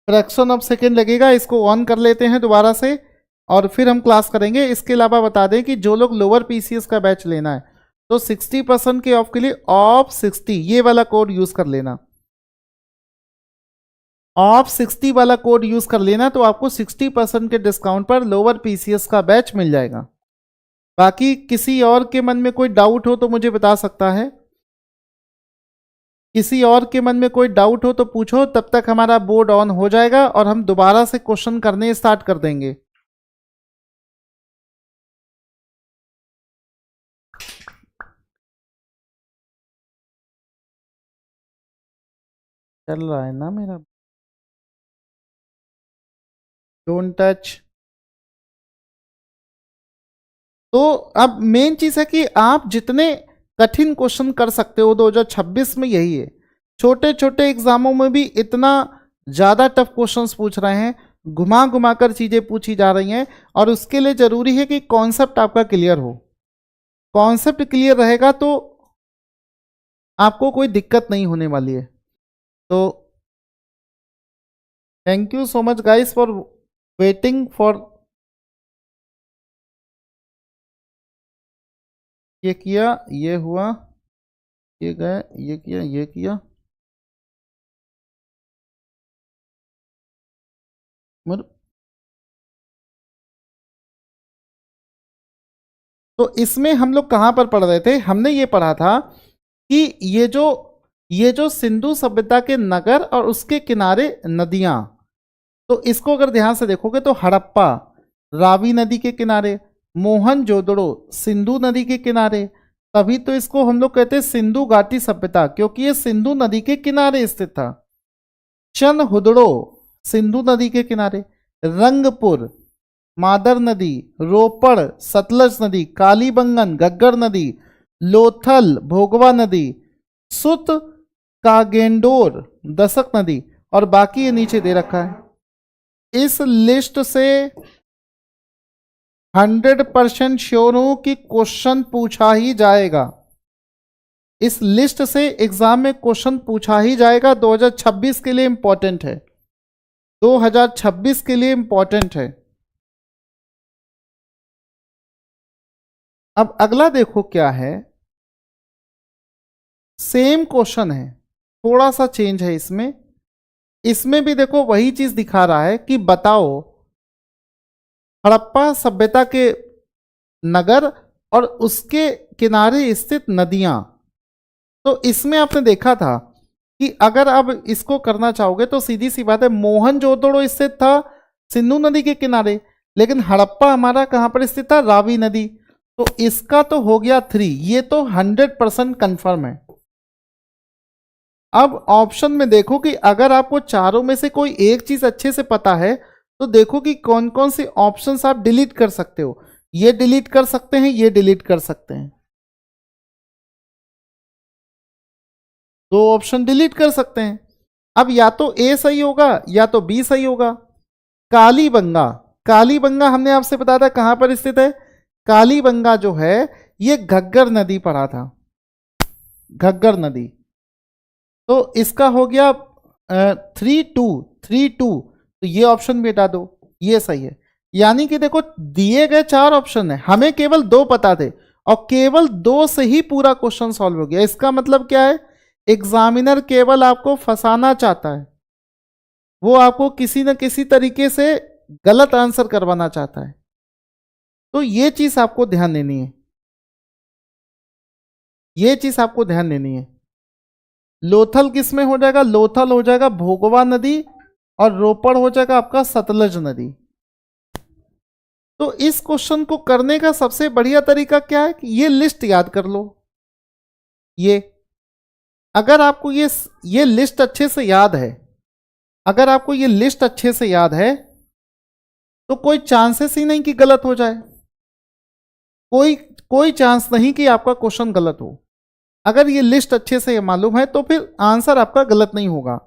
फ्रैक्शन ऑफ सेकेंड लगेगा। इसको ऑन कर लेते हैं दोबारा से और फिर हम क्लास करेंगे। इसके अलावा बता दें कि जो लोग लोअर पीसीएस का बैच लेना है तो 60% के ऑफ के लिए ऑफ 60 ये वाला कोड यूज कर लेना, ऑफ 60 वाला कोड यूज कर लेना, तो आपको 60% के डिस्काउंट पर लोअर पीसीएस का बैच मिल जाएगा। बाकी किसी और के मन में कोई डाउट हो तो मुझे बता सकता है, किसी और के मन में कोई डाउट हो तो पूछो, तब तक हमारा बोर्ड ऑन हो जाएगा और हम दोबारा से क्वेश्चन करने स्टार्ट कर देंगे। चल रहा है ना मेरा, डोंट टच। तो अब मेन चीज है कि आप जितने कठिन क्वेश्चन कर सकते हो 2026 में यही है। छोटे छोटे एग्जामों में भी इतना ज्यादा टफ क्वेश्चंस पूछ रहे हैं, घुमा घुमा कर चीजें पूछी जा रही हैं, और उसके लिए जरूरी है कि कॉन्सेप्ट आपका क्लियर हो। कॉन्सेप्ट क्लियर रहेगा तो आपको कोई दिक्कत नहीं होने वाली है। तो thank you so much guys for waiting for, ये किया, ये हुआ, ये गए, ये किया, ये किया। तो इसमें हम लोग कहाँ पर पढ़ रहे थे? हमने ये पढ़ा था कि ये जो सिंधु सभ्यता के नगर और उसके किनारे नदियां, तो इसको अगर ध्यान से देखोगे तो हड़प्पा रावी नदी के किनारे, मोहनजोदड़ो सिंधु नदी के किनारे, तभी तो इसको हम लोग कहते हैं सिंधु घाटी सभ्यता, क्योंकि ये सिंधु नदी के किनारे स्थित था। चनहुदड़ो सिंधु नदी के किनारे, रंगपुर मादर नदी, रोपड़ सतलज नदी, कालीबंगन घग्गर नदी, लोथल भोगवा नदी, सुत कागेंडोर दशक नदी, और बाकी ये नीचे दे रखा है। इस लिस्ट से 100% श्योर हूं कि क्वेश्चन पूछा ही जाएगा। इस लिस्ट से एग्जाम में क्वेश्चन पूछा ही जाएगा। 2026 के लिए इंपॉर्टेंट है, 2026 के लिए इंपॉर्टेंट है। अब अगला देखो क्या है, सेम क्वेश्चन है, थोड़ा सा चेंज है इसमें। इसमें भी देखो वही चीज दिखा रहा है कि बताओ हड़प्पा सभ्यता के नगर और उसके किनारे स्थित नदियां। तो इसमें आपने देखा था कि अगर अब इसको करना चाहोगे तो सीधी सी बात है, मोहनजोदड़ो स्थित था सिंधु नदी के किनारे, लेकिन हड़प्पा हमारा कहां पर स्थित था? रावी नदी। तो इसका तो हो गया 3, ये तो 100% कंफर्म है। अब ऑप्शन में देखो कि अगर आपको चारों में से कोई एक चीज अच्छे से पता है तो देखो कि कौन कौन से ऑप्शंस आप डिलीट कर सकते हो। ये डिलीट कर सकते हैं, ये डिलीट कर सकते हैं, 2 ऑप्शन डिलीट कर सकते हैं। अब या तो ए सही होगा या तो बी सही होगा। कालीबंगा, कालीबंगा हमने आपसे बताया था कहां पर स्थित है। कालीबंगा जो है ये घग्गर नदी पड़ा था, घग्गर नदी। तो इसका हो गया 3-2, तो ये ऑप्शन भी हटा दो, ये सही है। यानी कि देखो दिए गए 4 ऑप्शन है, हमें केवल 2 पता थे और केवल 2 से ही पूरा क्वेश्चन सॉल्व हो गया। इसका मतलब क्या है? एग्जामिनर केवल आपको फंसाना चाहता है, वो आपको किसी न किसी तरीके से गलत आंसर करवाना चाहता है। तो ये चीज आपको ध्यान देनी है, ये चीज आपको ध्यान देनी है। लोथल किस में हो जाएगा? लोथल हो जाएगा भोगवा नदी और रोपड़ हो जाएगा आपका सतलज नदी। तो इस क्वेश्चन को करने का सबसे बढ़िया तरीका क्या है कि ये लिस्ट याद कर लो। ये अगर आपको ये लिस्ट अच्छे से याद है, अगर आपको ये लिस्ट अच्छे से याद है तो कोई चांसेस ही नहीं कि गलत हो जाए, कोई चांस नहीं कि आपका क्वेश्चन गलत हो। अगर ये लिस्ट अच्छे से मालूम है तो फिर आंसर आपका गलत नहीं होगा,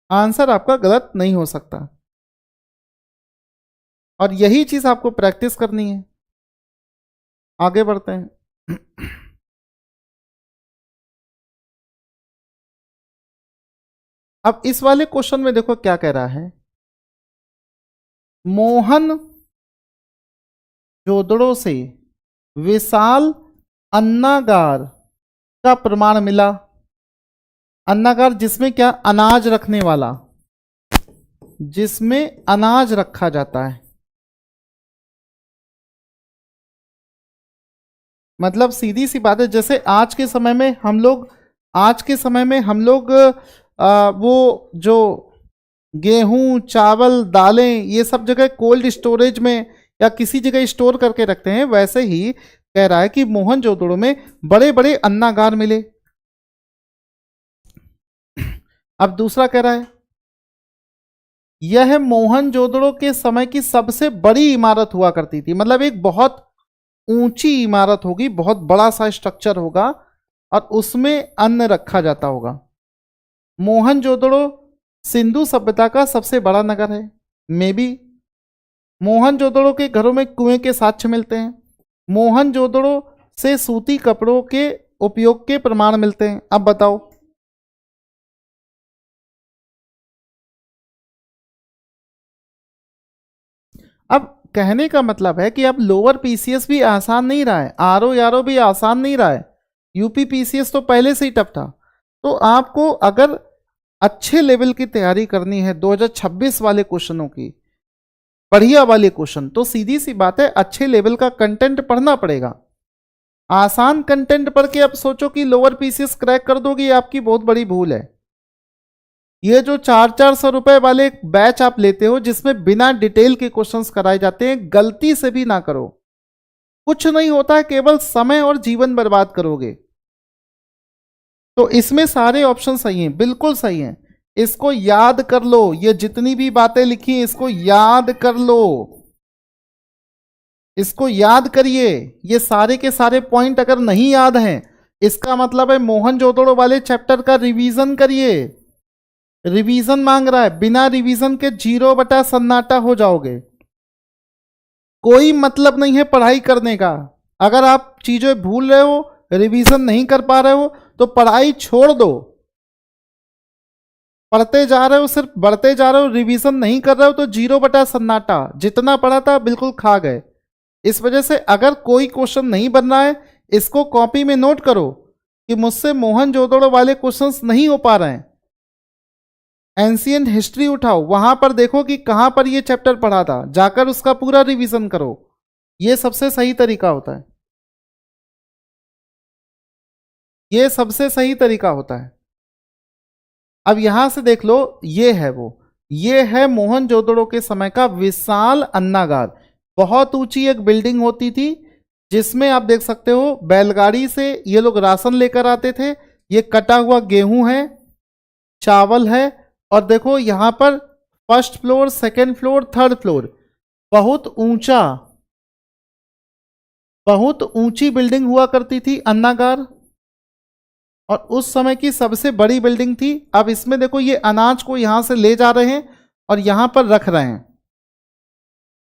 आंसर आपका गलत नहीं हो सकता। और यही चीज आपको प्रैक्टिस करनी है। आगे बढ़ते हैं। अब इस वाले क्वेश्चन में देखो क्या कह रहा है, मोहन जोदड़ो से विशाल अन्नागार का प्रमाण मिला। अन्नागार जिसमें क्या? अनाज रखने वाला, जिसमें अनाज रखा जाता है। मतलब सीधी सी बात है, जैसे आज के समय में हम लोग वो जो गेहूं चावल दालें ये सब जगह कोल्ड स्टोरेज में या किसी जगह स्टोर करके रखते हैं, वैसे ही कह रहा है कि मोहनजोदड़ो में बड़े बड़े अन्नागार मिले। अब दूसरा कह रहा है यह मोहनजोदड़ो के समय की सबसे बड़ी इमारत हुआ करती थी। मतलब एक बहुत ऊंची इमारत होगी, बहुत बड़ा सा स्ट्रक्चर होगा और उसमें अन्न रखा जाता होगा। मोहनजोदड़ो सिंधु सभ्यता का सबसे बड़ा नगर है। मे बी मोहनजोदड़ो के घरों में कुएं के साक्ष्य मिलते हैं। मोहनजोदड़ो से सूती कपड़ों के उपयोग के प्रमाण मिलते हैं। अब बताओ। अब कहने का मतलब है कि अब लोअर पीसीएस भी आसान नहीं रहा है, आरओ यारो भी आसान नहीं रहा है, यूपी पीसीएस तो पहले से ही टफ था। तो आपको अगर अच्छे लेवल की तैयारी करनी है 2026 वाले क्वेश्चनों की, बढ़िया वाले क्वेश्चन, तो सीधी सी बात है अच्छे लेवल का कंटेंट पढ़ना पड़ेगा। आसान कंटेंट पढ़ के अब सोचो कि लोअर पीसीएस क्रैक कर दोगे, ये आपकी बहुत बड़ी भूल है। ये जो 400-400 रुपए वाले बैच आप लेते हो जिसमें बिना डिटेल के क्वेश्चंस कराए जाते हैं, गलती से भी ना करो। कुछ नहीं होता है, केवल समय और जीवन बर्बाद करोगे। तो इसमें सारे ऑप्शन सही हैं, बिल्कुल सही हैं। इसको याद कर लो, ये जितनी भी बातें लिखी हैं इसको याद कर लो, इसको याद करिए। ये सारे के सारे पॉइंट अगर नहीं याद हैं, इसका मतलब है मोहनजोदड़ो वाले चैप्टर का रिवीजन करिए। रिवीजन मांग रहा है, बिना रिवीजन के 0 बटा सन्नाटा हो जाओगे। कोई मतलब नहीं है पढ़ाई करने का। अगर आप चीजें भूल रहे हो, रिवीजन नहीं कर पा रहे हो, तो पढ़ाई छोड़ दो। पढ़ते जा रहे हो, सिर्फ बढ़ते जा रहे हो, रिवीजन नहीं कर रहे हो, तो 0 बटा सन्नाटा, जितना पढ़ा था बिल्कुल खा गए। इस वजह से अगर कोई क्वेश्चन नहीं बन रहा है, इसको कॉपी में नोट करो कि मुझसे मोहनजोदड़ो वाले क्वेश्चंस नहीं हो पा रहे हैं। एंशिएंट हिस्ट्री उठाओ, वहां पर देखो कि कहां पर ये चैप्टर पढ़ा था, जाकर उसका पूरा रिवीजन करो। ये सबसे सही तरीका होता है, ये सबसे सही तरीका होता है। अब यहां से देख लो, ये है वो, ये है मोहनजोदड़ो के समय का विशाल अन्नागार। बहुत ऊंची एक बिल्डिंग होती थी जिसमें आप देख सकते हो बैलगाड़ी से ये लोग राशन लेकर आते थे। ये कटा हुआ गेहूं है, चावल है, और देखो यहां पर first floor, second floor, third floor, बहुत ऊंचा, बहुत ऊंची बिल्डिंग हुआ करती थी अन्नागार, और उस समय की सबसे बड़ी बिल्डिंग थी। अब इसमें देखो ये अनाज को यहां से ले जा रहे हैं और यहां पर रख रहे हैं।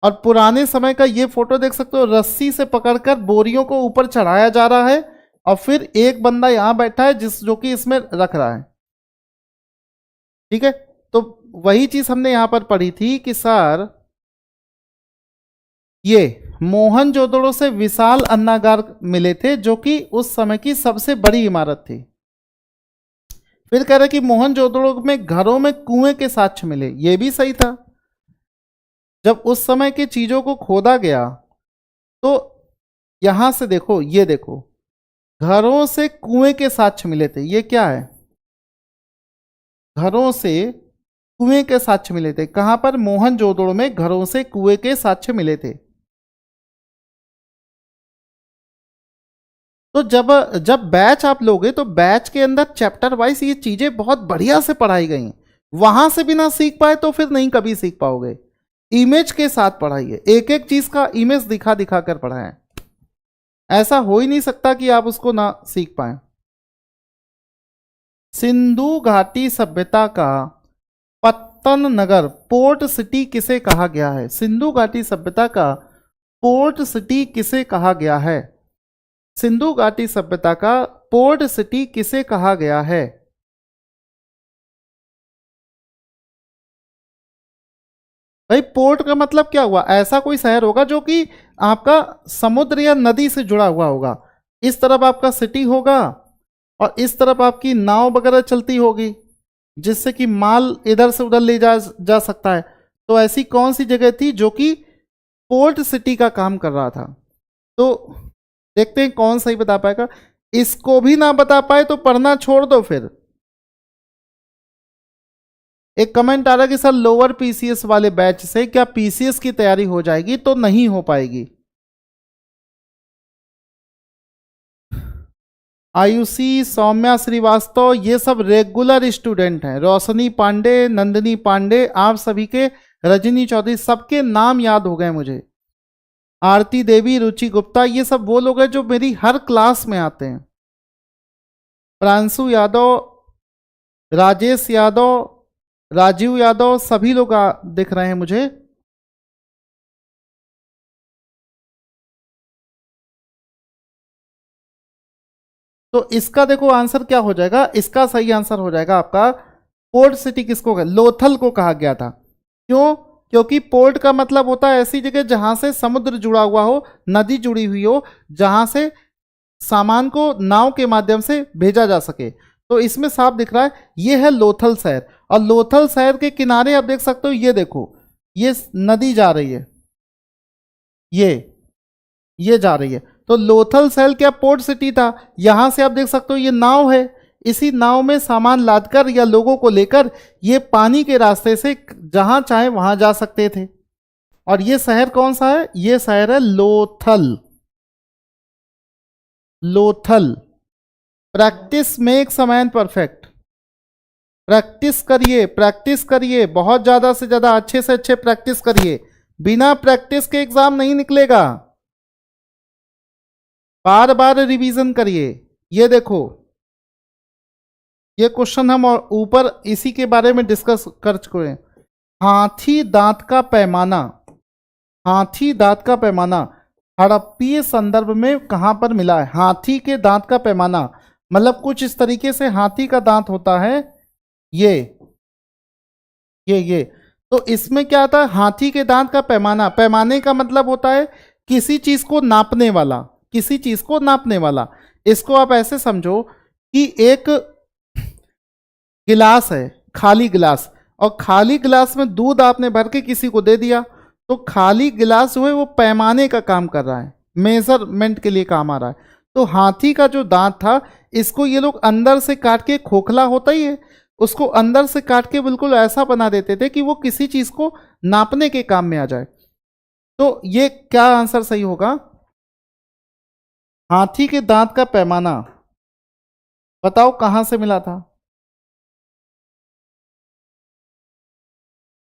और पुराने समय का ये फोटो देख सकते हो, रस्सी से पकड़कर बोरियों को ऊपर चढ़ाया जा रहा है और फिर एक बंदा यहां बैठा है जो कि इसमें रख रहा है। ठीक है, तो वही चीज हमने यहां पर पढ़ी थी कि सर ये मोहनजोदड़ो से विशाल अन्नागार मिले थे जो कि उस समय की सबसे बड़ी इमारत थी। फिर कह रहे कि मोहनजोदड़ो में घरों में कुएं के साक्ष्य मिले, ये भी सही था। जब उस समय की चीजों को खोदा गया तो यहां से देखो, ये देखो घरों से कुएं के साक्ष्य मिले थे। ये क्या है? घरों से कुएं के साक्ष्य मिले थे। कहां पर? मोहनजोदड़ो में घरों से कुएं के साक्ष्य मिले थे। तो जब जब बैच आप लोगे तो बैच के अंदर चैप्टर वाइज ये चीजें बहुत बढ़िया से पढ़ाई गई। वहां से भी ना सीख पाए तो फिर नहीं कभी सीख पाओगे। इमेज के साथ पढ़ाइए, एक एक चीज का इमेज दिखा दिखा कर पढ़ाएं। ऐसा हो ही नहीं सकता कि आप उसको ना सीख पाए। सिंधु घाटी सभ्यता का पत्तन नगर, पोर्ट सिटी किसे कहा गया है? सिंधु घाटी सभ्यता का पोर्ट सिटी किसे कहा गया है? सिंधु घाटी सभ्यता का पोर्ट सिटी किसे कहा गया है? भाई पोर्ट का मतलब क्या हुआ? ऐसा कोई शहर होगा जो कि आपका समुद्र या नदी से जुड़ा हुआ होगा। इस तरफ आपका सिटी होगा और इस तरफ आपकी नाव वगैरह चलती होगी जिससे कि माल इधर से उधर ले जा सकता है। तो ऐसी कौन सी जगह थी जो कि पोर्ट सिटी का काम कर रहा था? तो देखते हैं कौन सही बता पाएगा। इसको भी ना बता पाए तो पढ़ना छोड़ दो। फिर एक कमेंट आ रहा है कि सर लोअर पीसीएस वाले बैच से क्या पीसीएस की तैयारी हो जाएगी? तो नहीं हो पाएगी। आयुषी, सौम्या श्रीवास्तव, ये सब रेगुलर स्टूडेंट हैं। रोशनी पांडे, नंदिनी पांडे, आप सभी के, रजनी चौधरी, सबके नाम याद हो गए मुझे। आरती देवी, रुचि गुप्ता, ये सब वो लोग हैं जो मेरी हर क्लास में आते हैं। प्रांशु यादव, राजेश यादव, राजीव यादव, सभी लोग दिख रहे हैं मुझे। तो इसका देखो आंसर क्या हो जाएगा, इसका सही आंसर हो जाएगा आपका पोर्ट सिटी किसको लोथल को कहा गया था। क्यों? क्योंकि पोर्ट का मतलब होता है ऐसी जगह जहां से समुद्र जुड़ा हुआ हो, नदी जुड़ी हुई हो, जहां से सामान को नाव के माध्यम से भेजा जा सके। तो इसमें साफ दिख रहा है ये है लोथल शहर, और लोथल शहर के किनारे आप देख सकते हो, ये देखो ये नदी जा रही है, ये जा रही है। तो लोथल शहर क्या पोर्ट सिटी था, यहां से आप देख सकते हो ये नाव है, इसी नाव में सामान लादकर या लोगों को लेकर ये पानी के रास्ते से जहां चाहे वहां जा सकते थे। और ये शहर कौन सा है, ये शहर है Lothal. Lothal. Practice makes a man perfect. Practice करिए, बहुत ज्यादा से ज्यादा अच्छे से अच्छे प्रैक्टिस करिए, बिना प्रैक्टिस के एग्जाम नहीं निकलेगा। बार बार रिवीजन करिए। ये देखो ये क्वेश्चन हम ऊपर इसी के बारे में डिस्कस कर चुके हैं। हाथी दांत का पैमाना, हाथी दांत का पैमाना हड़प्पीय संदर्भ में कहां पर मिला है? हाथी के दांत का पैमाना मतलब कुछ इस तरीके से हाथी का दांत होता है, ये तो इसमें क्या आता है, हाथी के दांत का पैमाना, पैमाने का मतलब होता है किसी चीज को नापने वाला, किसी चीज को नापने वाला। इसको आप ऐसे समझो कि एक गिलास है, खाली गिलास, और खाली गिलास में दूध आपने भर के किसी को दे दिया, तो खाली गिलास जो है वो पैमाने का काम कर रहा है, मेजरमेंट के लिए काम आ रहा है। तो हाथी का जो दांत था, इसको ये लोग अंदर से काट के, खोखला होता ही है, उसको अंदर से काट के बिल्कुल ऐसा बना देते थे कि वो किसी चीज को नापने के काम में आ जाए। तो ये क्या आंसर सही होगा? हाथी के दांत का पैमाना बताओ कहां से मिला था?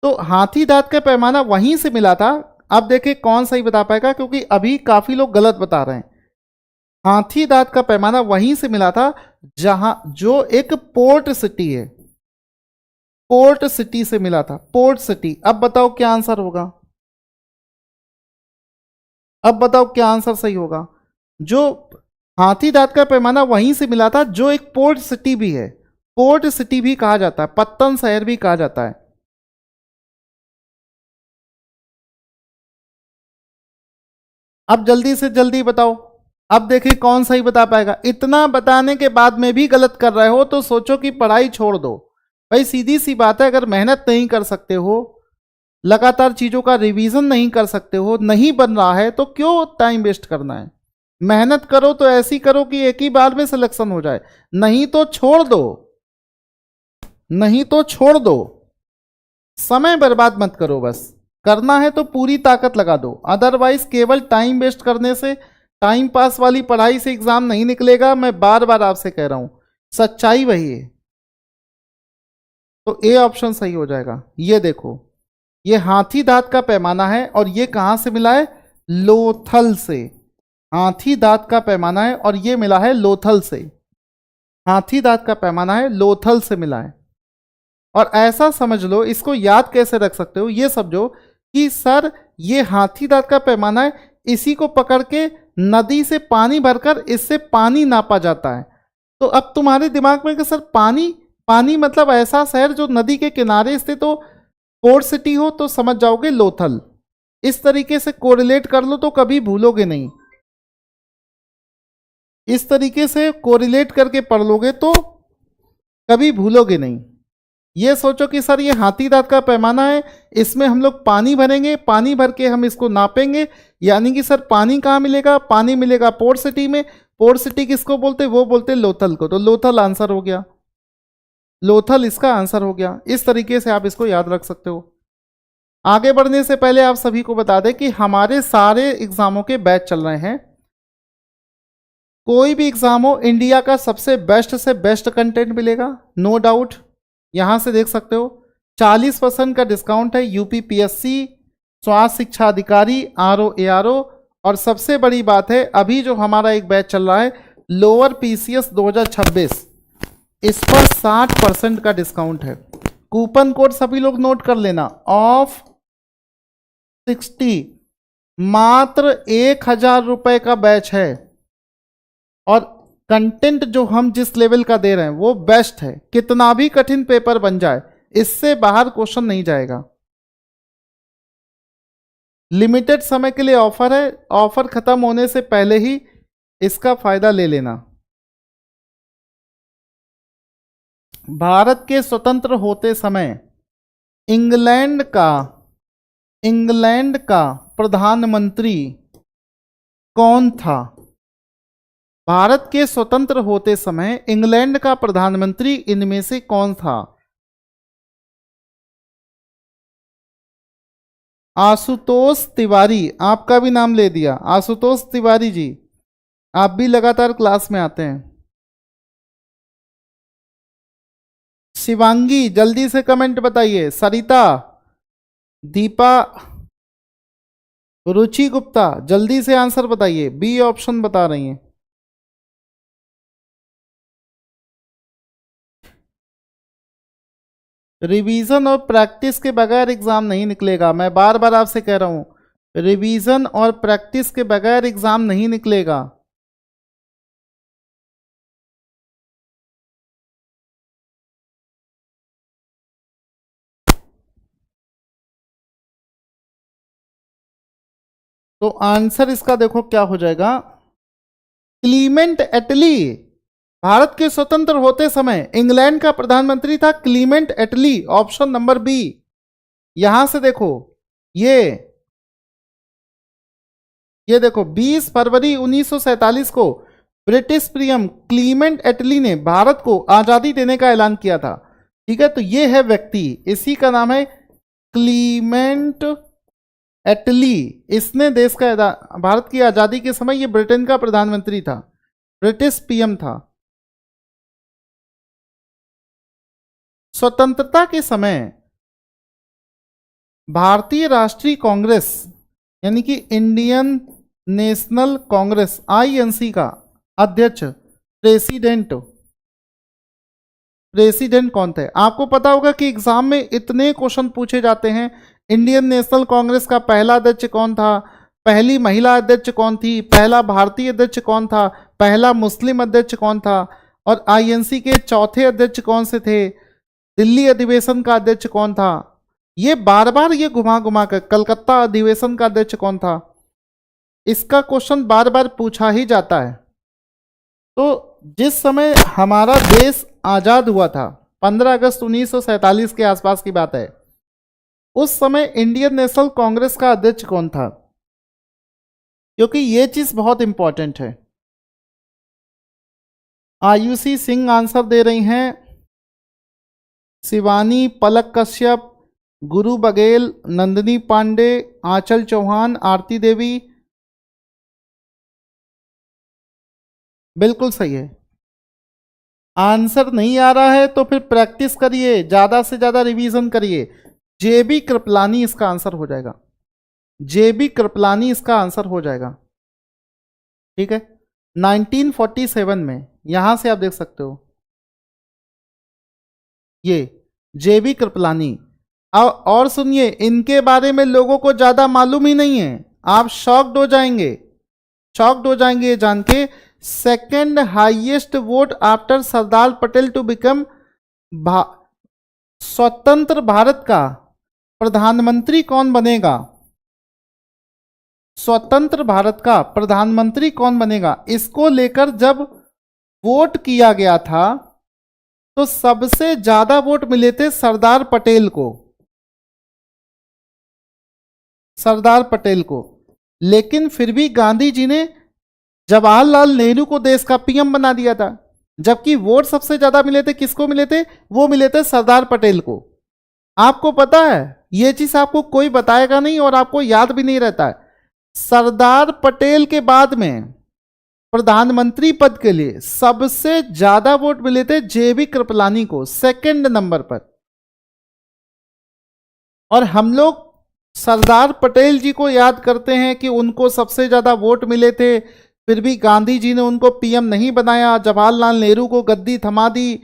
तो हाथी दांत का पैमाना वहीं से मिला था। अब देखिए कौन सही बता पाएगा, क्योंकि अभी काफी लोग गलत बता रहे हैं। हाथी दांत का पैमाना वहीं से मिला था जहां, जो एक पोर्ट सिटी है, पोर्ट सिटी से मिला था, पोर्ट सिटी। अब बताओ क्या आंसर होगा, अब बताओ क्या आंसर सही होगा? जो हाथी दांत का पैमाना वहीं से मिला था, जो एक पोर्ट सिटी भी है, पोर्ट सिटी भी कहा जाता है, पत्तन शहर भी कहा जाता है। अब जल्दी से जल्दी बताओ, अब देखिए कौन सही बता पाएगा। इतना बताने के बाद में भी गलत कर रहे हो तो सोचो कि पढ़ाई छोड़ दो। भाई सीधी सी बात है, अगर मेहनत नहीं कर सकते हो, लगातार चीजों का रिवीजन नहीं कर सकते हो, नहीं बन रहा है, तो क्यों टाइम वेस्ट करना है? मेहनत करो तो ऐसी करो कि एक ही बार में सिलेक्शन हो जाए, नहीं तो छोड़ दो, नहीं तो छोड़ दो। समय बर्बाद मत करो, बस करना है तो पूरी ताकत लगा दो, अदरवाइज केवल टाइम वेस्ट करने से, टाइम पास वाली पढ़ाई से एग्जाम नहीं निकलेगा। मैं बार बार आपसे कह रहा हूं, सच्चाई वही है। तो ए ऑप्शन सही हो जाएगा। ये देखो ये हाथी दांत का पैमाना है, और ये कहां से मिला है? लोथल से। हाथी दांत का पैमाना है और ये मिला है लोथल से। हाथी दांत का पैमाना है, लोथल से मिला है। और ऐसा समझ लो, इसको याद कैसे रख सकते हो, ये समझो कि सर ये हाथी दांत का पैमाना है, इसी को पकड़ के नदी से पानी भरकर इससे पानी नापा जाता है। तो अब तुम्हारे दिमाग में कि सर पानी, पानी मतलब ऐसा शहर जो नदी के किनारे स्थित हो, पोर्ट सिटी हो, तो समझ जाओगे लोथल। इस तरीके से कोरिलेट कर लो तो कभी भूलोगे नहीं, इस तरीके से कोरिलेट करके पढ़ लोगे तो कभी भूलोगे नहीं। ये सोचो कि सर ये हाथी दांत का पैमाना है, इसमें हम लोग पानी भरेंगे, पानी भर के हम इसको नापेंगे, यानी कि सर पानी कहाँ मिलेगा? पानी मिलेगा पोर्ट सिटी में। पोर्ट सिटी किसको बोलते? वो बोलते लोथल को। तो लोथल आंसर हो गया, लोथल इसका आंसर हो गया। इस तरीके से आप इसको याद रख सकते हो। आगे बढ़ने से पहले आप सभी को बता दें कि हमारे सारे एग्जामों के बैच चल रहे हैं। कोई भी एग्जाम हो, इंडिया का सबसे बेस्ट से बेस्ट कंटेंट मिलेगा, नो डाउट। यहां से देख सकते हो 40% का डिस्काउंट है। यूपीपीएससी, स्वास्थ्य शिक्षा अधिकारी, आरओ एआरओ, और सबसे बड़ी बात है अभी जो हमारा एक बैच चल रहा है लोअर पीसीएस 2026, इस पर 60% का डिस्काउंट है। कूपन कोड सभी लोग नोट कर लेना, ऑफ 60, मात्र 1000 रुपए का बैच है। और कंटेंट जो हम जिस लेवल का दे रहे हैं वो बेस्ट है, कितना भी कठिन पेपर बन जाए इससे बाहर क्वेश्चन नहीं जाएगा। लिमिटेड समय के लिए ऑफर है, ऑफर खत्म होने से पहले ही इसका फायदा ले लेना। भारत के स्वतंत्र होते समय इंग्लैंड का प्रधानमंत्री कौन था? भारत के स्वतंत्र होते समय इंग्लैंड का प्रधानमंत्री इनमें से कौन था? आशुतोष तिवारी, आपका भी नाम ले दिया। आशुतोष तिवारी जी, आप भी लगातार क्लास में आते हैं। शिवांगी जल्दी से कमेंट बताइए। सरिता, दीपा, रुचि गुप्ता जल्दी से आंसर बताइए। बी ऑप्शन बता रही हैं। रिवीजन और प्रैक्टिस के बगैर एग्जाम नहीं निकलेगा, मैं बार बार आपसे कह रहा हूं। रिवीजन और प्रैक्टिस के बगैर एग्जाम नहीं निकलेगा। तो आंसर इसका देखो क्या हो जाएगा। क्लीमेंट एटली, भारत के स्वतंत्र होते समय इंग्लैंड का प्रधानमंत्री था क्लीमेंट एटली, ऑप्शन नंबर बी। यहां से देखो, ये देखो 20 फरवरी 1947 को ब्रिटिश प्रियम क्लीमेंट एटली ने भारत को आजादी देने का ऐलान किया था। ठीक है, तो ये है व्यक्ति, इसी का नाम है क्लीमेंट एटली। इसने देश का भारत की आजादी के समय ये ब्रिटेन का प्रधानमंत्री था, ब्रिटिश पीएम था। स्वतंत्रता के समय भारतीय राष्ट्रीय कांग्रेस यानी कि इंडियन नेशनल कांग्रेस आईएनसी का अध्यक्ष प्रेसिडेंट कौन थे? आपको पता होगा कि एग्जाम में इतने क्वेश्चन पूछे जाते हैं। इंडियन नेशनल कांग्रेस का पहला अध्यक्ष कौन था, पहली महिला अध्यक्ष कौन थी, पहला भारतीय अध्यक्ष कौन था, पहला मुस्लिम अध्यक्ष कौन था, और आईएनसी के चौथे अध्यक्ष कौन से थे, दिल्ली अधिवेशन का अध्यक्ष कौन था। ये बार बार ये घुमा घुमा कर, कलकत्ता अधिवेशन का अध्यक्ष कौन था, इसका क्वेश्चन बार बार पूछा ही जाता है। तो जिस समय हमारा देश आजाद हुआ था 15 अगस्त 1947 के आसपास की बात है, उस समय इंडियन नेशनल कांग्रेस का अध्यक्ष कौन था? क्योंकि ये चीज बहुत इंपॉर्टेंट है। आयुषी सिंह आंसर दे रही हैं, शिवानी, पलक कश्यप, गुरु बघेल, नंदिनी पांडे, आंचल चौहान, आरती देवी, बिल्कुल सही है। आंसर नहीं आ रहा है तो फिर प्रैक्टिस करिए, ज्यादा से ज्यादा रिवीजन करिए। जेबी कृपलानी इसका आंसर हो जाएगा, जेबी कृपलानी इसका आंसर हो जाएगा। ठीक है, 1947 में, यहां से आप देख सकते हो ये जेबी कृपलानी। और सुनिए, इनके बारे में लोगों को ज्यादा मालूम ही नहीं है, आप शॉक्ड हो जाएंगे, शॉक्ड हो जाएंगे ये जान के। Second highest vote after Sardar Patel to become स्वतंत्र भारत का प्रधानमंत्री कौन बनेगा, स्वतंत्र भारत का प्रधानमंत्री कौन बनेगा, इसको लेकर जब वोट किया गया था तो सबसे ज्यादा वोट मिले थे सरदार पटेल को, सरदार पटेल को। लेकिन फिर भी गांधी जी ने जवाहरलाल नेहरू को देश का पीएम बना दिया था, जबकि वोट सबसे ज्यादा मिले थे किसको मिले थे? वो मिले थे सरदार पटेल को। आपको पता है ये चीज आपको कोई बताएगा नहीं और आपको याद भी नहीं रहता है। सरदार पटेल के बाद में प्रधानमंत्री पद के लिए सबसे ज्यादा वोट मिले थे जेबी कृपलानी को, सेकंड नंबर पर। और हम लोग सरदार पटेल जी को याद करते हैं कि उनको सबसे ज्यादा वोट मिले थे, फिर भी गांधी जी ने उनको पीएम नहीं बनाया, जवाहरलाल नेहरू को गद्दी थमा दी।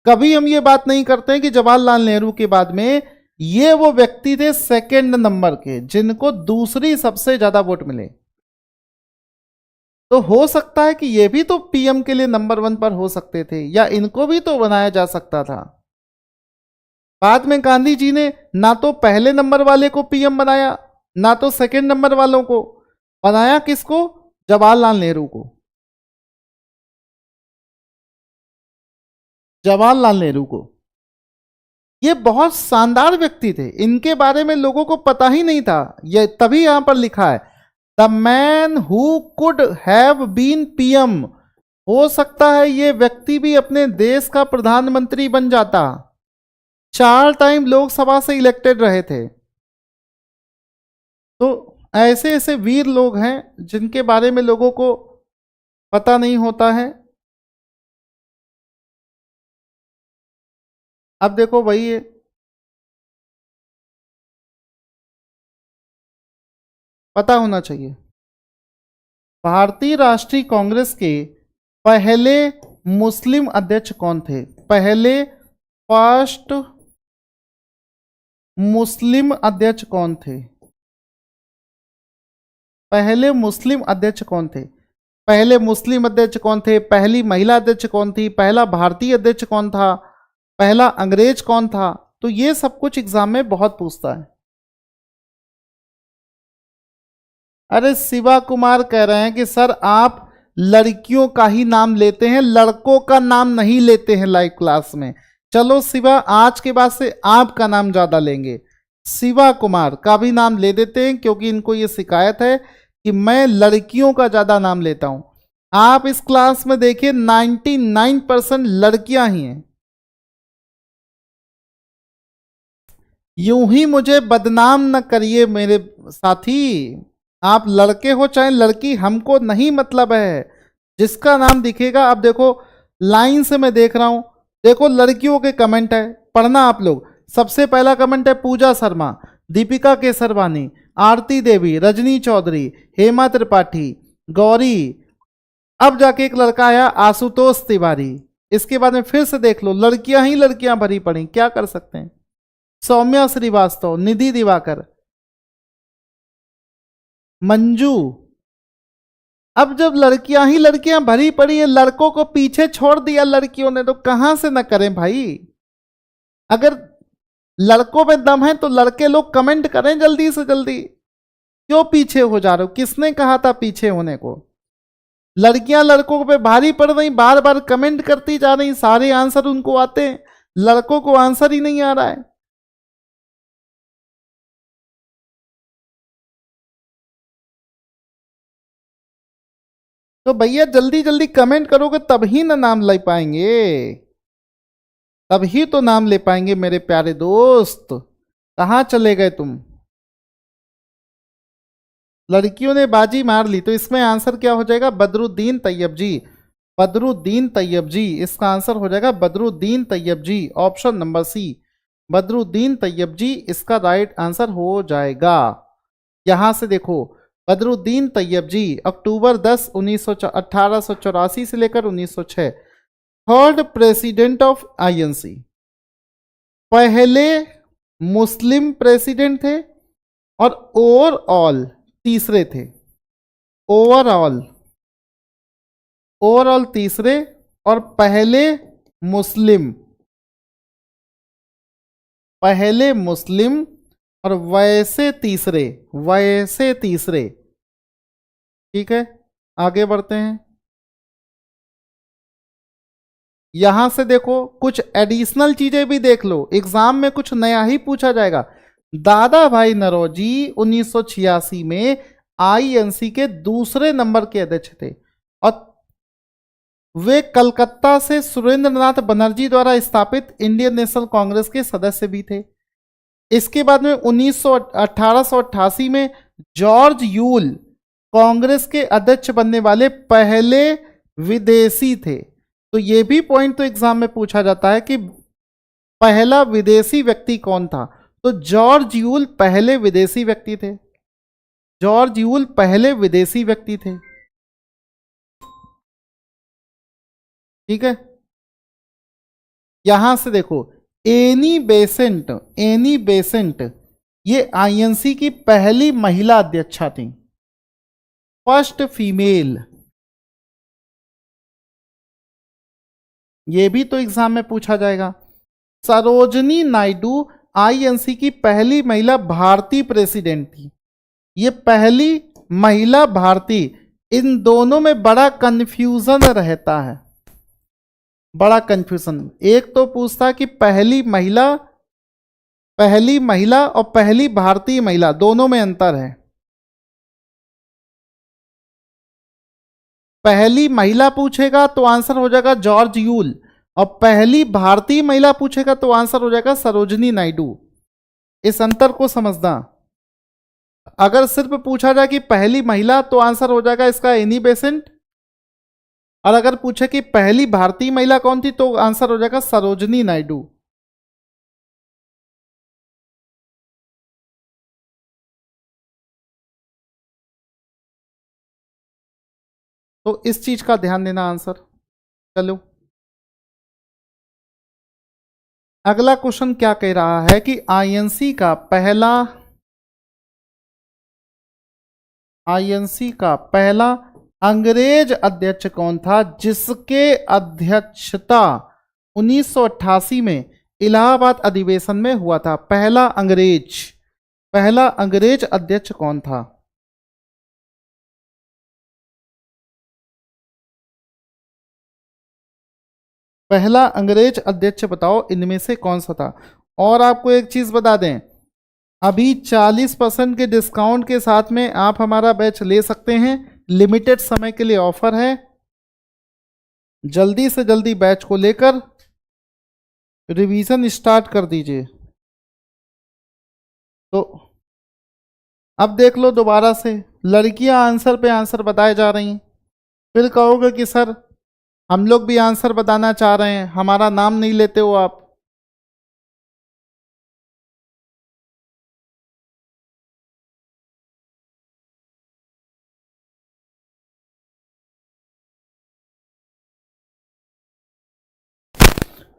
कभी हम ये बात नहीं करते हैं कि जवाहरलाल नेहरू के बाद में ये वो व्यक्ति थे सेकंड नंबर के जिनको दूसरी सबसे ज्यादा वोट मिले। तो हो सकता है कि ये भी तो पीएम के लिए नंबर 1 पर हो सकते थे, या इनको भी तो बनाया जा सकता था। बाद में गांधी जी ने ना तो पहले नंबर वाले को पीएम बनाया, ना तो सेकंड नंबर वालों को बनाया। किसको? जवाहरलाल नेहरू को। जवाहरलाल नेहरू को। ये बहुत शानदार व्यक्ति थे, इनके बारे में लोगों को पता ही नहीं था। ये तभी यहां पर लिखा है the man who could have been PM. हो सकता है ये व्यक्ति भी अपने देश का प्रधानमंत्री बन जाता। 4 टाइम लोकसभा से इलेक्टेड रहे थे। तो ऐसे ऐसे वीर लोग हैं जिनके बारे में लोगों को पता नहीं होता है। अब देखो वही है, पता होना चाहिए। भारतीय राष्ट्रीय कांग्रेस के पहले मुस्लिम अध्यक्ष कौन थे? पहले फर्स्ट मुस्लिम अध्यक्ष कौन थे? पहले मुस्लिम अध्यक्ष कौन थे? पहले मुस्लिम अध्यक्ष कौन थे? पहली महिला अध्यक्ष कौन थी? पहला भारतीय अध्यक्ष कौन था? पहला अंग्रेज कौन था? तो ये सब कुछ एग्जाम में बहुत पूछता है। अरे शिवा कुमार कह रहे हैं कि सर आप लड़कियों का ही नाम लेते हैं, लड़कों का नाम नहीं लेते हैं लाइव क्लास में। चलो शिवा, आज के बाद से आपका नाम ज्यादा लेंगे। शिवा कुमार का भी नाम ले देते हैं, क्योंकि इनको ये शिकायत है कि मैं लड़कियों का ज्यादा नाम लेता हूं। आप इस क्लास में देखिए 99% लड़कियां ही हैं। यूं ही मुझे बदनाम न करिए मेरे साथी। आप लड़के हो चाहे लड़की, हमको नहीं मतलब है। जिसका नाम दिखेगा, अब देखो लाइन से मैं देख रहा हूं, देखो लड़कियों के कमेंट है, पढ़ना आप लोग। सबसे पहला कमेंट है पूजा शर्मा, दीपिका केसरवानी, आरती देवी, रजनी चौधरी, हेमा त्रिपाठी, गौरी। अब जाके एक लड़का आया आशुतोष तिवारी। इसके बाद में फिर से देख लो, लड़कियां ही लड़कियां भरी पड़ी, क्या कर सकते हैं। सौम्या श्रीवास्तव, निधि दिवाकर, मंजू। अब जब लड़कियां ही लड़कियां भरी पड़ी है, लड़कों को पीछे छोड़ दिया लड़कियों ने, तो कहां से न करें भाई। अगर लड़कों में दम है तो लड़के लोग कमेंट करें जल्दी से जल्दी। क्यों पीछे हो जा रहे हो? किसने कहा था पीछे होने को? लड़कियां लड़कों पे भारी पड़ रही, बार बार कमेंट करती जा रही, सारे आंसर उनको आते हैं, लड़कों को आंसर ही नहीं आ रहा है। तो भैया जल्दी जल्दी कमेंट करोगे तभी ना नाम ले पाएंगे, तभी तो नाम ले पाएंगे मेरे प्यारे दोस्त। कहां चले गए तुम? लड़कियों ने बाजी मार ली, तो इसमें आंसर क्या हो जाएगा? बदरुद्दीन तैयब जी। बदरुद्दीन तैयब जी, इसका आंसर हो जाएगा Badruddin Tyab ji, option number C. Badruddin Tyab ji इसका राइट आंसर हो जाएगा। यहां से देखो, बदरुद्दीन तैयब जी अक्टूबर 10 1884 से लेकर 1906, थर्ड प्रेसिडेंट ऑफ आईएनसी, पहले मुस्लिम प्रेसिडेंट थे और ओवरऑल तीसरे थे। ओवरऑल ओवरऑल तीसरे और पहले मुस्लिम, पहले मुस्लिम और वैसे तीसरे, वैसे तीसरे। ठीक है, आगे बढ़ते हैं। यहां से देखो कुछ एडिशनल चीजें भी देख लो, एग्जाम में कुछ नया ही पूछा जाएगा। दादा भाई नौरोजी 1986 में आईएनसी के दूसरे नंबर के अध्यक्ष थे और वे कलकत्ता से सुरेंद्रनाथ बनर्जी द्वारा स्थापित इंडियन नेशनल कांग्रेस के सदस्य भी थे। इसके बाद में 1888 में जॉर्ज यूल कांग्रेस के अध्यक्ष बनने वाले पहले विदेशी थे। तो ये भी पॉइंट तो एग्जाम में पूछा जाता है कि पहला विदेशी व्यक्ति कौन था। तो जॉर्ज यूल पहले विदेशी व्यक्ति थे, जॉर्ज यूल पहले विदेशी व्यक्ति थे। ठीक है, यहां से देखो एनी बेसेंट, एनी बेसेंट ये आईएनसी की पहली महिला अध्यक्षा थी, फर्स्ट फीमेल। ये भी तो एग्जाम में पूछा जाएगा। सरोजनी नायडू आईएनसी की पहली महिला भारतीय प्रेसिडेंट थी। ये पहली महिला भारतीय, इन दोनों में बड़ा कंफ्यूजन रहता है, बड़ा कंफ्यूजन। एक तो पूछता कि पहली महिला और पहली भारतीय महिला, दोनों में अंतर है। पहली महिला पूछेगा तो आंसर हो जाएगा जॉर्ज यूल, और पहली भारतीय महिला पूछेगा तो आंसर हो जाएगा सरोजनी नायडू। इस अंतर को समझना। अगर सिर्फ पूछा जाए कि पहली महिला तो आंसर हो जाएगा इसका एनी बेसेंट, और अगर पूछे कि पहली भारतीय महिला कौन थी तो आंसर हो जाएगा सरोजनी नायडू। तो इस चीज का ध्यान देना आंसर। चलो अगला क्वेश्चन क्या कह रहा है कि आईएनसी का पहला अंग्रेज अध्यक्ष कौन था जिसके अध्यक्षता 1988 में इलाहाबाद अधिवेशन में हुआ था। पहला अंग्रेज अध्यक्ष कौन था? पहला अंग्रेज अध्यक्ष बताओ इनमें से कौन सा था। और आपको एक चीज बता दें, अभी 40% के डिस्काउंट के साथ में आप हमारा बैच ले सकते हैं। लिमिटेड समय के लिए ऑफर है, जल्दी से जल्दी बैच को लेकर रिवीजन स्टार्ट कर दीजिए। तो अब देख लो दोबारा से, लड़कियां आंसर पे आंसर बताए जा रही हैं, फिर कहोगे कि सर हम लोग भी आंसर बताना चाह रहे हैं, हमारा नाम नहीं लेते हो आप।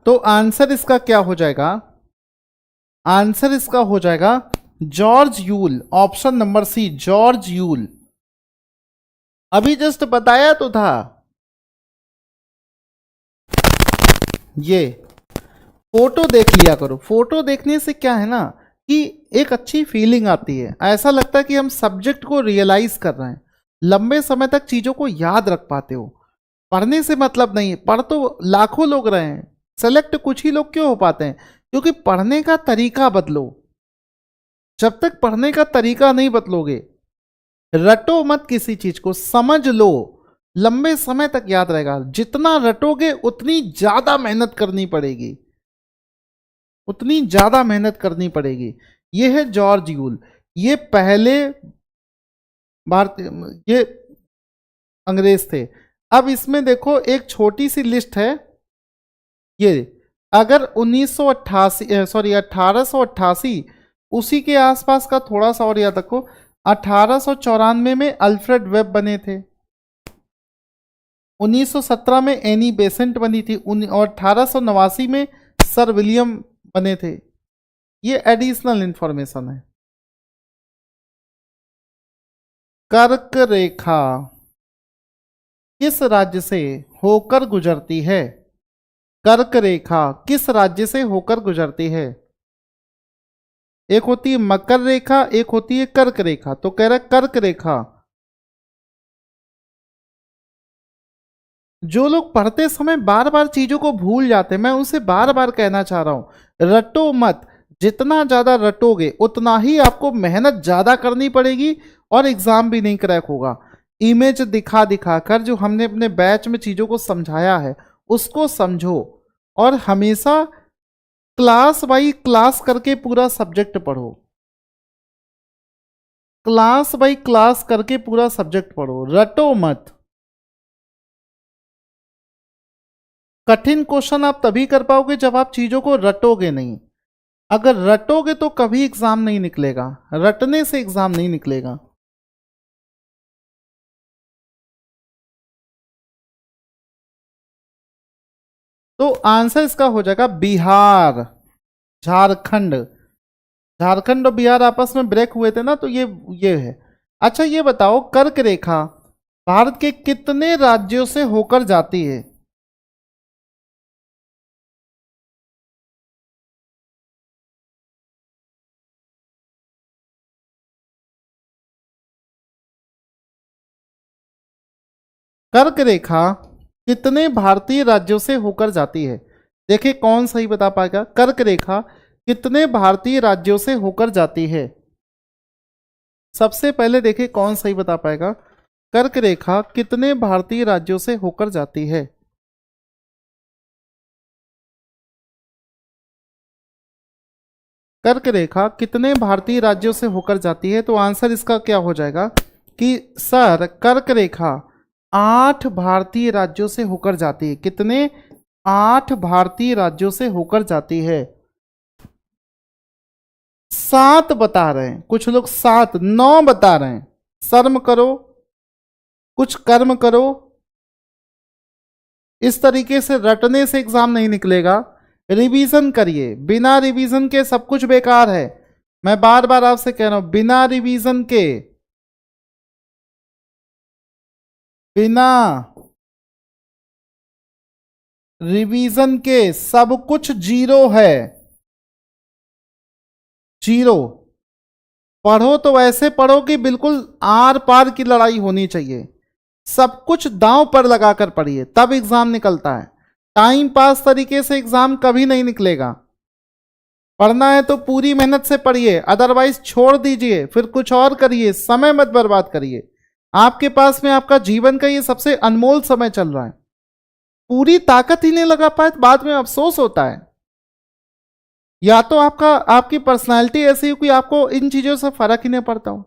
तो आंसर इसका क्या हो जाएगा? आंसर इसका हो जाएगा George Yule, option number C, George Yule. अभी जस्ट बताया तो था। ये फोटो देख लिया करो, फोटो देखने से क्या है ना कि एक अच्छी फीलिंग आती है, ऐसा लगता है कि हम सब्जेक्ट को रियलाइज कर रहे हैं, लंबे समय तक चीजों को याद रख पाते हो। पढ़ने से मतलब नहीं, पढ़ तो लाखों लोग रहे हैं, सेलेक्ट कुछ ही लोग क्यों हो पाते हैं? क्योंकि पढ़ने का तरीका बदलो। जब तक पढ़ने का तरीका नहीं बदलोगे, रटो मत किसी चीज को, समझ लो, लंबे समय तक याद रहेगा। जितना रटोगे उतनी ज्यादा मेहनत करनी पड़ेगी, उतनी ज्यादा मेहनत करनी पड़ेगी। ये है जॉर्ज यूल, ये पहले भारतीय, ये अंग्रेज थे। अब इसमें देखो एक छोटी सी लिस्ट है, ये अगर 1888 उसी के आसपास का थोड़ा सा और याद रखो, 1894 में अल्फ्रेड वेब बने थे, 1917 में एनी बेसेंट बनी थी, और 1889 में सर विलियम बने थे। ये एडिशनल इंफॉर्मेशन है। कर्क रेखा किस राज्य से होकर गुजरती है? कर्क रेखा किस राज्य से होकर गुजरती है? एक होती है मकर रेखा, एक होती है कर्क रेखा। तो कह रहा है कर्क रेखा। जो लोग पढ़ते समय बार बार चीजों को भूल जाते हैं, मैं उनसे बार बार कहना चाह रहा हूं, रटो मत। जितना ज्यादा रटोगे उतना ही आपको मेहनत ज्यादा करनी पड़ेगी और एग्जाम भी नहीं क्रैक होगा। इमेज दिखा दिखा कर जो हमने अपने बैच में चीजों को समझाया है उसको समझो, और हमेशा क्लास बाई क्लास करके पूरा सब्जेक्ट पढ़ो, क्लास बाई क्लास करके पूरा सब्जेक्ट पढ़ो, रटो मत। कठिन क्वेश्चन आप तभी कर पाओगे जब आप चीजों को रटोगे नहीं। अगर रटोगे तो कभी एग्जाम नहीं निकलेगा, रटने से एग्जाम नहीं निकलेगा। तो आंसर इसका हो जाएगा बिहार, झारखंड। झारखंड और बिहार आपस में ब्रेक हुए थे ना, तो ये है। अच्छा ये बताओ, कर्क रेखा भारत के कितने राज्यों से होकर जाती है? कर्क रेखा कितने भारतीय राज्यों से होकर जाती है? देखिए कौन सही बता पाएगा। कर्क रेखा कितने भारतीय राज्यों से होकर जाती है? सबसे पहले देखिए कौन सही बता पाएगा। कर्क रेखा कितने भारतीय राज्यों से होकर जाती है? कर्क रेखा कितने भारतीय राज्यों से होकर जाती है? तो आंसर इसका क्या हो जाएगा कि सर कर्क रेखा 8 भारतीय राज्यों से होकर जाती है। कितने? 8 भारतीय राज्यों से होकर जाती है। 7 बता रहे हैं कुछ लोग, 7 9 बता रहे हैं। शर्म करो, कुछ कर्म करो। इस तरीके से रटने से एग्जाम नहीं निकलेगा। रिवीजन करिए, बिना रिवीजन के सब कुछ बेकार है। मैं बार बार आपसे कह रहा हूं, बिना रिवीजन के, बिना रिवीजन के सब कुछ जीरो है, जीरो। पढ़ो तो ऐसे पढ़ो कि बिल्कुल आर पार की लड़ाई होनी चाहिए। सब कुछ दांव पर लगाकर पढ़िए, तब एग्जाम निकलता है। टाइम पास तरीके से एग्जाम कभी नहीं निकलेगा। पढ़ना है तो पूरी मेहनत से पढ़िए, अदरवाइज छोड़ दीजिए, फिर कुछ और करिए। समय मत बर्बाद करिए। आपके पास में आपका जीवन का ये सबसे अनमोल समय चल रहा है। पूरी ताकत ही नहीं लगा पाए तो बाद में अफसोस होता है। या तो आपकी पर्सनालिटी ऐसी हो कि आपको इन चीजों से फर्क ही नहीं पड़ता हो।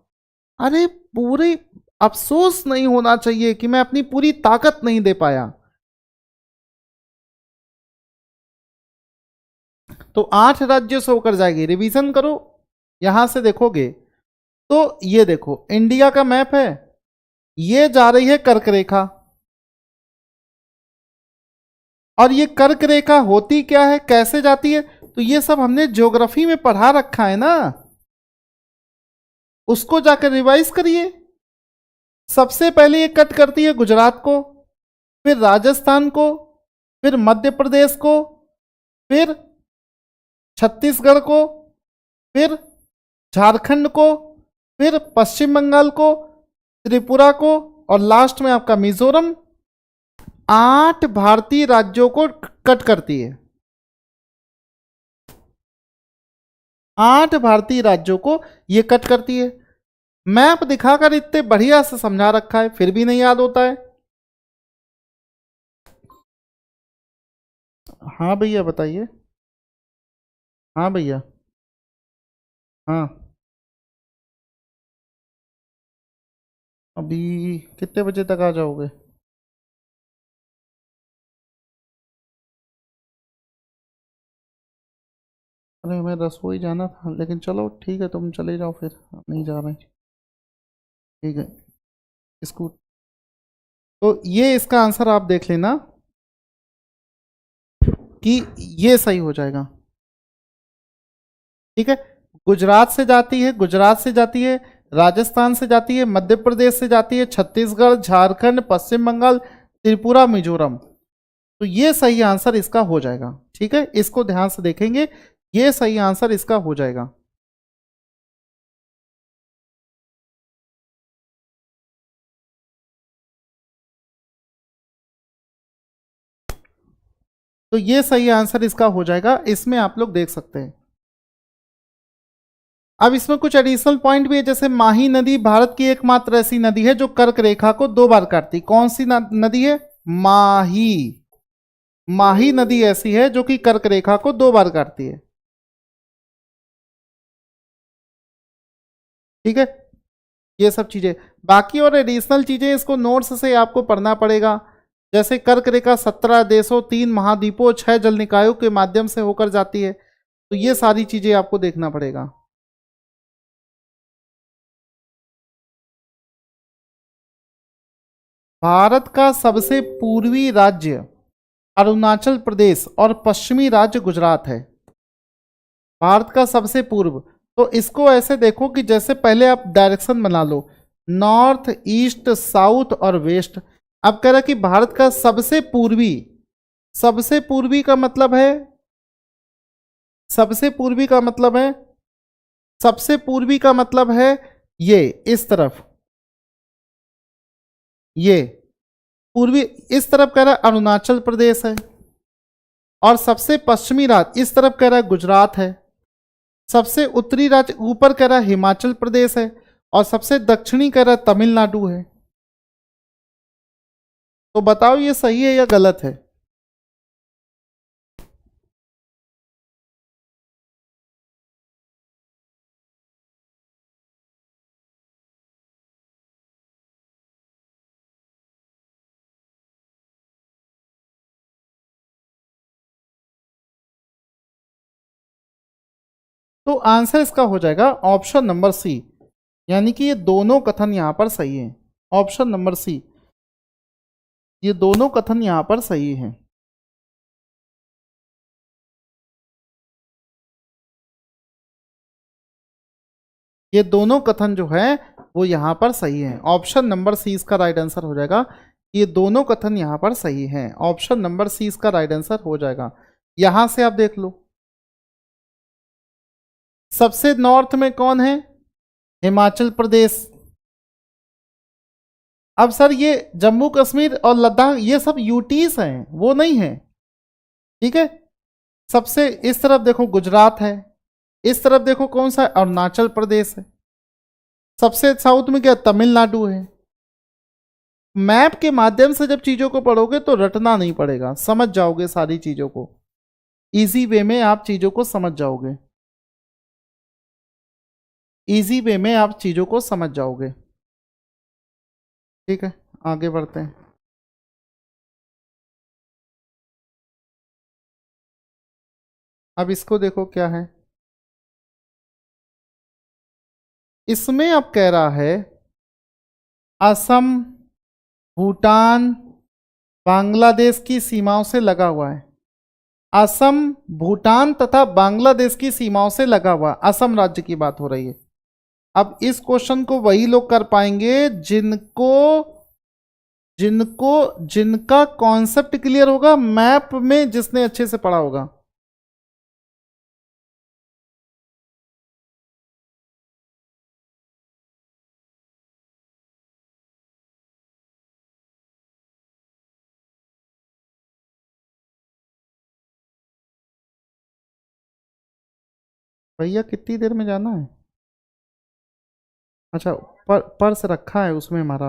अरे पूरी अफसोस नहीं होना चाहिए कि मैं अपनी पूरी ताकत नहीं दे पाया। तो 8 राज्यों से होकर जाएगी। रिवीजन करो, यहां से देखोगे तो ये देखो इंडिया का मैप है, ये जा रही है कर्क रेखा। और ये कर्क रेखा होती क्या है, कैसे जाती है, तो ये सब हमने ज्योग्राफी में पढ़ा रखा है ना, उसको जाकर रिवाइज करिए। सबसे पहले ये कट करती है गुजरात को, फिर राजस्थान को, फिर मध्य प्रदेश को, फिर छत्तीसगढ़ को, फिर झारखंड को, फिर पश्चिम बंगाल को, त्रिपुरा को, और लास्ट में आपका मिजोरम। 8 भारतीय राज्यों को कट करती है। 8 भारतीय राज्यों को ये कट करती है। मैप दिखाकर इतने बढ़िया से समझा रखा है, फिर भी नहीं याद होता है। हाँ भैया बताइए। हाँ भैया। हाँ अभी कितने बजे तक आ जाओगे? अरे हमें रसोई जाना था, लेकिन चलो ठीक है, तुम चले जाओ फिर, हम नहीं जा रहे हैं। ठीक है। इसको तो ये इसका आंसर आप देख लेना कि ये सही हो जाएगा। ठीक है। गुजरात से जाती है, गुजरात से जाती है, राजस्थान से जाती है, मध्य प्रदेश से जाती है, छत्तीसगढ़, झारखंड, पश्चिम बंगाल, त्रिपुरा, मिजोरम। तो ये सही आंसर इसका हो जाएगा। ठीक है, इसको ध्यान से देखेंगे, ये सही आंसर इसका हो जाएगा। तो ये सही आंसर इसका हो जाएगा, इसमें आप लोग देख सकते हैं। अब इसमें कुछ एडिशनल पॉइंट भी है, जैसे माही नदी भारत की एकमात्र ऐसी नदी है जो कर्क रेखा को 2 बार काटती। कौन सी नदी है? माही। माही नदी ऐसी है जो कि कर्क रेखा को 2 बार काटती है। ठीक है, ये सब चीजें, बाकी और एडिशनल चीजें इसको नोट्स से आपको पढ़ना पड़ेगा। जैसे कर्क रेखा 17 देशों, 3 महाद्वीपों, 6 जल निकायों के माध्यम से होकर जाती है। तो ये सारी चीजें आपको देखना पड़ेगा। भारत का सबसे पूर्वी राज्य अरुणाचल प्रदेश और पश्चिमी राज्य गुजरात है। भारत का सबसे पूर्व, तो इसको ऐसे देखो कि जैसे पहले आप डायरेक्शन बना लो, नॉर्थ, ईस्ट, साउथ और वेस्ट। अब कह रहा कि भारत का सबसे पूर्वी, सबसे पूर्वी का मतलब है, सबसे पूर्वी का मतलब है, सबसे पूर्वी का मतलब है ये इस तरफ, ये पूर्वी इस तरफ कह रहा है अरुणाचल प्रदेश है, और सबसे पश्चिमी राज्य इस तरफ कह रहा है गुजरात है, सबसे उत्तरी राज्य ऊपर कह रहा है हिमाचल प्रदेश है, और सबसे दक्षिणी कह रहा है तमिलनाडु है। तो बताओ ये सही है या गलत है? तो आंसर इसका हो जाएगा ऑप्शन नंबर सी, यानी कि ये दोनों कथन यहां पर सही है। ऑप्शन नंबर सी, ये दोनों कथन यहां पर सही है। ये दोनों कथन जो है वो यहां पर सही है। ऑप्शन नंबर सी इसका राइट आंसर हो जाएगा। ये दोनों कथन यहां पर सही है। ऑप्शन नंबर सी इसका राइट आंसर हो जाएगा। यहां से आप देख लो, सबसे नॉर्थ में कौन है? हिमाचल प्रदेश। अब सर ये जम्मू कश्मीर और लद्दाख ये सब यूटीज हैं, वो नहीं है, ठीक है। सबसे इस तरफ देखो गुजरात है, इस तरफ देखो कौन सा? अरुणाचल प्रदेश है। सबसे साउथ में क्या? तमिलनाडु है। मैप के माध्यम से जब चीजों को पढ़ोगे तो रटना नहीं पड़ेगा, समझ जाओगे सारी चीजों को, इजी वे में आप चीजों को समझ जाओगे, इजी वे में आप चीजों को समझ जाओगे। ठीक है, आगे बढ़ते हैं। अब इसको देखो क्या है, इसमें अब कह रहा है असम भूटान बांग्लादेश की सीमाओं से लगा हुआ है। असम भूटान तथा बांग्लादेश की सीमाओं से लगा हुआ, असम राज्य की बात हो रही है। अब इस क्वेश्चन को वही लोग कर पाएंगे जिनको जिनको जिनका कॉन्सेप्ट क्लियर होगा, मैप में जिसने अच्छे से पढ़ा होगा। भैया कितनी देर में जाना है? अच्छा, पर्स रखा है उसमें हमारा।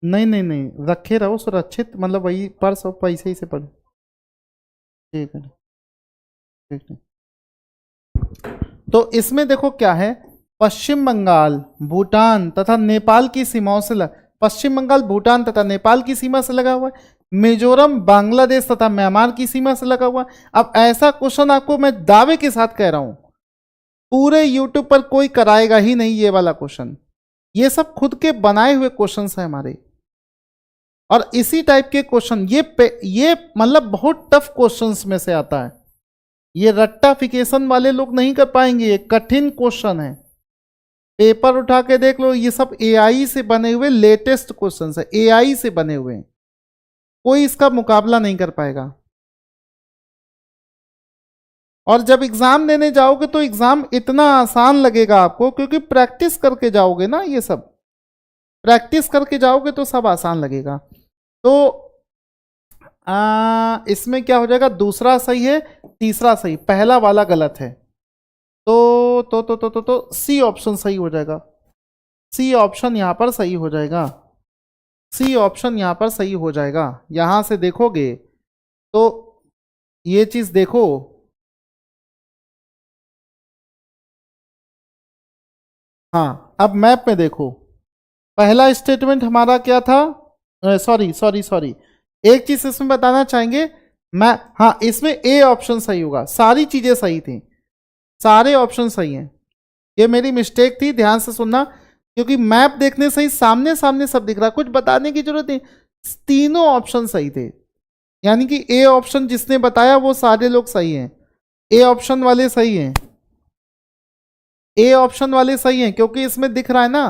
नहीं नहीं नहीं, रखे रहो सुरक्षित, मतलब वही पर्स और पैसे ही से पढ़। ठीक है, ठीक है। तो इसमें देखो क्या है, पश्चिम बंगाल भूटान तथा नेपाल की सीमाओं से पश्चिम बंगाल भूटान तथा नेपाल की सीमा से लगा हुआ है। मिजोरम बांग्लादेश तथा म्यांमार की सीमा से लगा हुआ है। अब ऐसा क्वेश्चन आपको मैं दावे के साथ कह रहा हूं, पूरे यूट्यूब पर कोई कराएगा ही नहीं ये वाला क्वेश्चन। ये सब खुद के बनाए हुए क्वेश्चंस हैं हमारे, और इसी टाइप के क्वेश्चन ये मतलब बहुत टफ क्वेश्चंस में से आता है। ये रट्टाफिकेशन वाले लोग नहीं कर पाएंगे, ये कठिन क्वेश्चन है। पेपर उठा के देख लो, ये सब एआई से बने हुए लेटेस्ट क्वेश्चंस है, एआई से बने हुए हैं, कोई इसका मुकाबला नहीं कर पाएगा। और जब एग्जाम देने जाओगे तो एग्जाम इतना आसान लगेगा आपको, क्योंकि प्रैक्टिस करके जाओगे ना, ये सब प्रैक्टिस करके जाओगे तो सब आसान लगेगा। तो इसमें क्या हो जाएगा, दूसरा सही है, तीसरा सही, पहला वाला गलत है। तो सी ऑप्शन सही हो जाएगा। सी ऑप्शन यहां पर सही हो जाएगा। सी ऑप्शन यहां पर सही हो जाएगा। यहां से देखोगे तो ये चीज देखो, हाँ अब मैप में देखो, पहला स्टेटमेंट हमारा क्या था? सॉरी सॉरी सॉरी, एक चीज इसमें बताना चाहेंगे मैं, हाँ इसमें ए ऑप्शन सही होगा, सारी चीजें सही थी, सारे ऑप्शन सही हैं। ये मेरी मिस्टेक थी, ध्यान से सुनना, क्योंकि मैप देखने से ही सामने सामने सब दिख रहा, कुछ बताने की जरूरत नहीं। तीनों ऑप्शन सही थे, यानी कि ए ऑप्शन जिसने बताया वो सारे लोग सही हैं, ए ऑप्शन वाले सही हैं, ए ऑप्शन वाले सही हैं, क्योंकि इसमें दिख रहा है ना।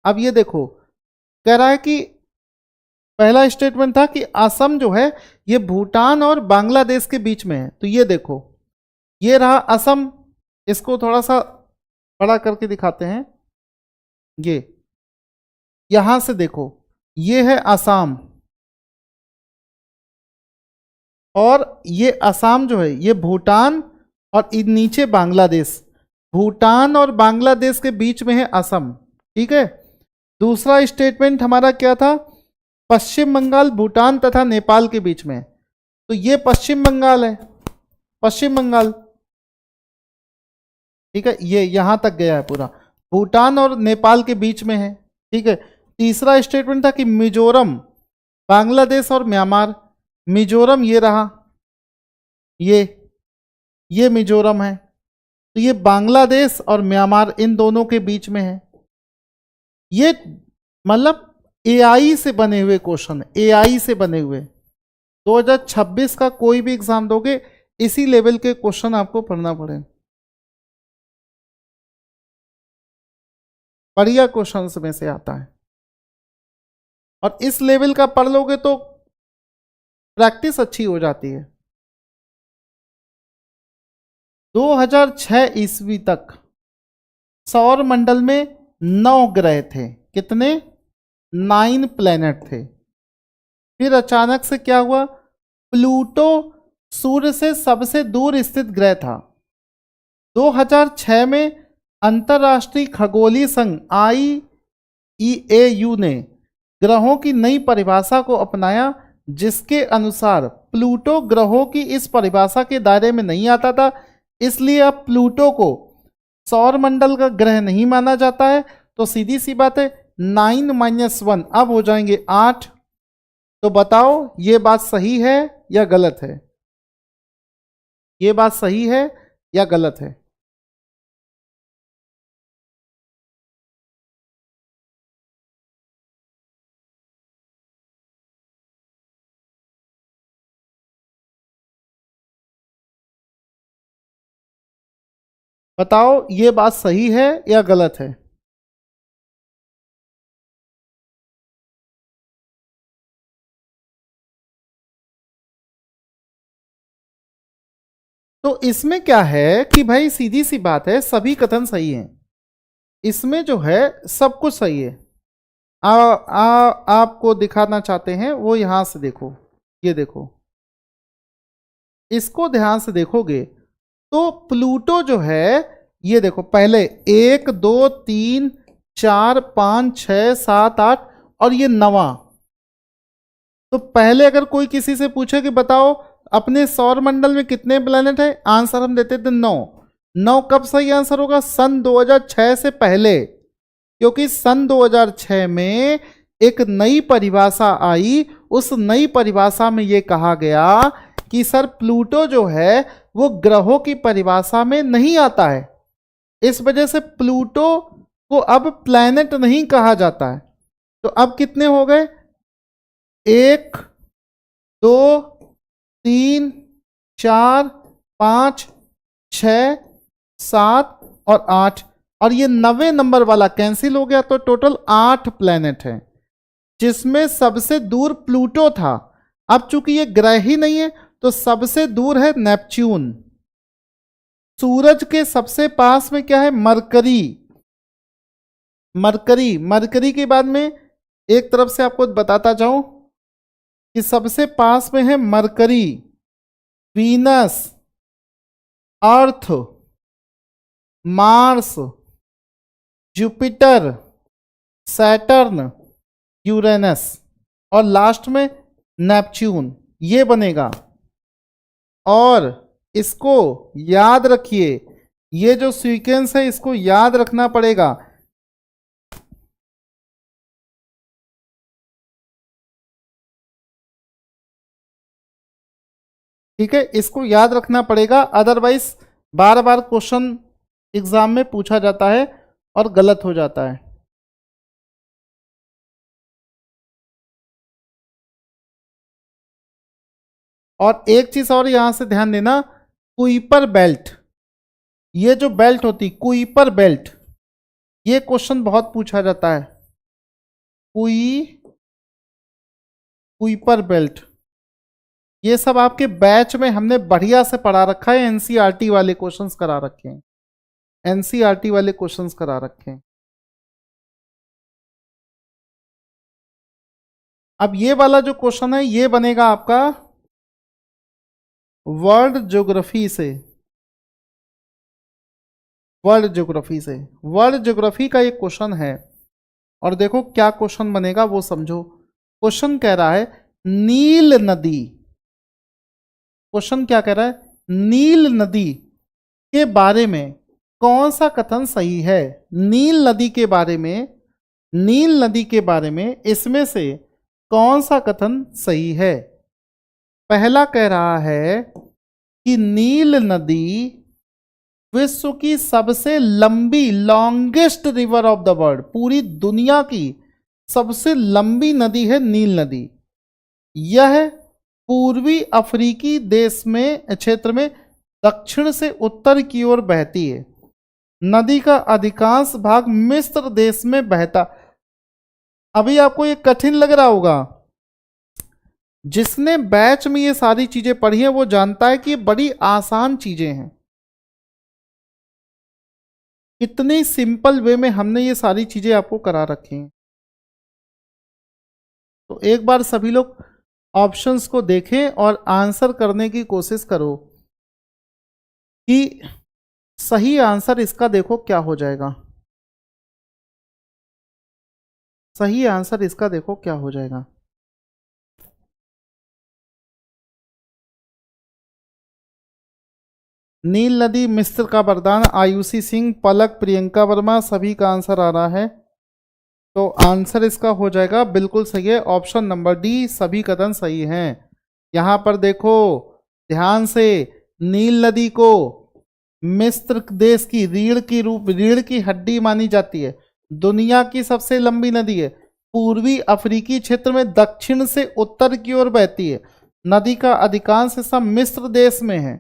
अब ये देखो, कह रहा है कि पहला स्टेटमेंट था कि असम जो है ये भूटान और बांग्लादेश के बीच में है, तो ये देखो ये रहा असम। इसको थोड़ा सा बड़ा करके दिखाते हैं, ये यहां से देखो, ये है असम, और ये असम जो है ये भूटान, और नीचे बांग्लादेश। भूटान और बांग्लादेश के बीच में है असम। ठीक है। दूसरा स्टेटमेंट हमारा क्या था? पश्चिम बंगाल भूटान तथा नेपाल के बीच में। तो ये पश्चिम बंगाल है, पश्चिम बंगाल। ठीक है, ये यहां तक गया है पूरा, भूटान और नेपाल के बीच में है। ठीक है। तीसरा स्टेटमेंट था कि मिजोरम, बांग्लादेश और म्यांमार। मिजोरम ये रहा, ये मिजोरम है, तो ये बांग्लादेश और म्यांमार इन दोनों के बीच में है। ये मतलब एआई से बने हुए क्वेश्चन, एआई से बने हुए। 2026 का कोई भी एग्जाम दोगे इसी लेवल के क्वेश्चन आपको पढ़ना पड़े, बढ़िया क्वेश्चन में से आता है। और इस लेवल का पढ़ लोगे तो प्रैक्टिस अच्छी हो जाती है। 2006 ईस्वी तक सौर मंडल में 9 ग्रह थे। कितने? 9 प्लैनेट थे। फिर अचानक से क्या हुआ? प्लूटो सूर्य से सबसे दूर स्थित ग्रह था। 2006 में अंतरराष्ट्रीय खगोलीय संघ IEAU ने ग्रहों की नई परिभाषा को अपनाया, जिसके अनुसार प्लूटो ग्रहों की इस परिभाषा के दायरे में नहीं आता था, इसलिए अब प्लूटो को सौर मंडल का ग्रह नहीं माना जाता है। तो सीधी सी बात है, 9 - 1 अब हो जाएंगे 8। तो बताओ ये बात सही है या गलत है? ये बात सही है या गलत है? बताओ ये बात सही है या गलत है? तो इसमें क्या है कि भाई सीधी सी बात है, सभी कथन सही हैं। इसमें जो है सब कुछ सही है। आपको दिखाना चाहते हैं वो यहां से देखो, ये देखो, इसको ध्यान से देखोगे तो प्लूटो जो है, ये देखो पहले 1 2 3 4 5 6 7 8 और ये 9वां। तो पहले अगर कोई किसी से पूछे कि बताओ अपने सौर मंडल में कितने प्लैनेट हैं, आंसर हम देते थे 9। 9 कब सही आंसर होगा? सन 2006 से पहले, क्योंकि सन 2006 में एक नई परिभाषा आई। उस नई परिभाषा में यह कहा गया कि सर प्लूटो जो है वो ग्रहों की परिभाषा में नहीं आता है, इस वजह से प्लूटो को अब प्लैनेट नहीं कहा जाता है। तो अब कितने हो गए? 1 2 3 4 5 6 7 और 8, और ये 9वें नंबर वाला कैंसिल हो गया, तो टोटल 8 प्लैनेट हैं, जिसमें सबसे दूर प्लूटो था। अब चूंकि ये ग्रह ही नहीं है तो सबसे दूर है नेपच्यून। सूरज के सबसे पास में क्या है? मरकरी। मरकरी, मरकरी के बाद में एक तरफ से आपको बताता जाऊं कि सबसे पास में है मरकरी, वीनस, अर्थ, मार्स, जुपिटर, सैटर्न, यूरेनस, और लास्ट में नेपच्यून, ये बनेगा। और इसको याद रखिए, ये जो सीक्वेंस है इसको याद रखना पड़ेगा। ठीक है, इसको याद रखना पड़ेगा, अदरवाइज बार बार क्वेश्चन एग्जाम में पूछा जाता है और गलत हो जाता है। और एक चीज और यहां से ध्यान देना, कुइपर बेल्ट, ये जो बेल्ट होती कुइपर बेल्ट, ये क्वेश्चन बहुत पूछा जाता है। कुइपर बेल्ट, ये सब आपके बैच में हमने बढ़िया से पढ़ा रखा है, एनसीईआरटी वाले क्वेश्चंस करा रखे हैं, एनसीईआरटी वाले क्वेश्चंस करा रखे हैं। अब ये वाला जो क्वेश्चन है ये बनेगा आपका वर्ल्ड ज्योग्राफी से। वर्ल्ड ज्योग्राफी से, वर्ल्ड ज्योग्राफी का एक क्वेश्चन है। और देखो क्या क्वेश्चन बनेगा वो समझो। क्वेश्चन कह रहा है नील नदी, क्वेश्चन क्या कह रहा है, नील नदी के बारे में कौन सा कथन सही है। नील नदी के बारे में, नील नदी के बारे में इसमें से कौन सा कथन सही है। पहला कह रहा है कि नील नदी विश्व की सबसे लंबी, longest river of the world, पूरी दुनिया की सबसे लंबी नदी है नील नदी। यह पूर्वी अफ्रीकी देश में, क्षेत्र में दक्षिण से उत्तर की ओर बहती है। नदी का अधिकांश भाग मिस्र देश में बहता। अभी आपको ये कठिन लग रहा होगा, जिसने बैच में ये सारी चीजें पढ़ी हैं वो जानता है कि ये बड़ी आसान चीजें हैं। इतनी सिंपल वे में हमने ये सारी चीजें आपको करा रखी हैं। तो एक बार सभी लोग ऑप्शंस को देखें और आंसर करने की कोशिश करो कि सही आंसर इसका देखो क्या हो जाएगा। सही आंसर इसका देखो क्या हो जाएगा। नील नदी मिस्र का वरदान, आयुषी सिंह, पलक, प्रियंका वर्मा, सभी का आंसर आ रहा है। तो आंसर इसका हो जाएगा बिल्कुल सही है, ऑप्शन नंबर डी, सभी कथन सही हैं। यहां पर देखो ध्यान से, नील नदी को मिस्र देश की रीढ़ की हड्डी मानी जाती है। दुनिया की सबसे लंबी नदी है। पूर्वी अफ्रीकी क्षेत्र में दक्षिण से उत्तर की ओर बहती है। नदी का अधिकांश हिस्सा मिस्र देश में है।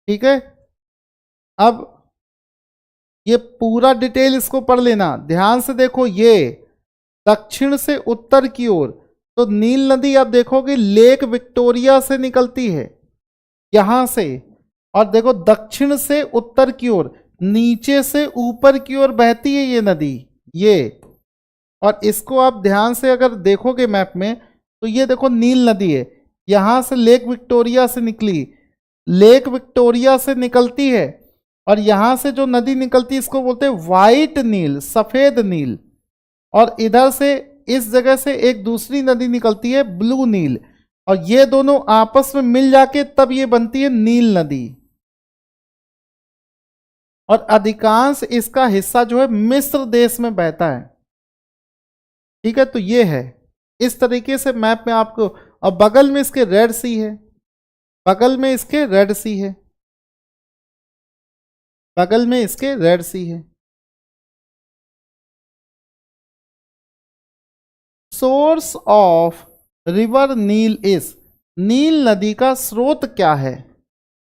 ठीक है, अब ये पूरा डिटेल इसको पढ़ लेना ध्यान से। देखो ये दक्षिण से उत्तर की ओर, तो नील नदी आप देखोगे लेक विक्टोरिया से निकलती है यहां से। और देखो दक्षिण से उत्तर की ओर, नीचे से ऊपर की ओर बहती है ये नदी ये। और इसको आप ध्यान से अगर देखोगे मैप में, तो ये देखो नील नदी है, यहां से लेक विक्टोरिया से निकली, लेक विक्टोरिया से निकलती है। और यहां से जो नदी निकलती है इसको बोलते हैं व्हाइट नील, सफेद नील। और इधर से इस जगह से एक दूसरी नदी निकलती है ब्लू नील, और ये दोनों आपस में मिल जाके तब ये बनती है नील नदी। और अधिकांश इसका हिस्सा जो है मिस्र देश में बहता है। ठीक है, तो ये है इस तरीके से मैप में आपको। और बगल में इसके रेड सी है, बगल में इसके रेड सी है, बगल में इसके रेड सी है। Source of river Nile is, Nile नदी का स्रोत क्या है।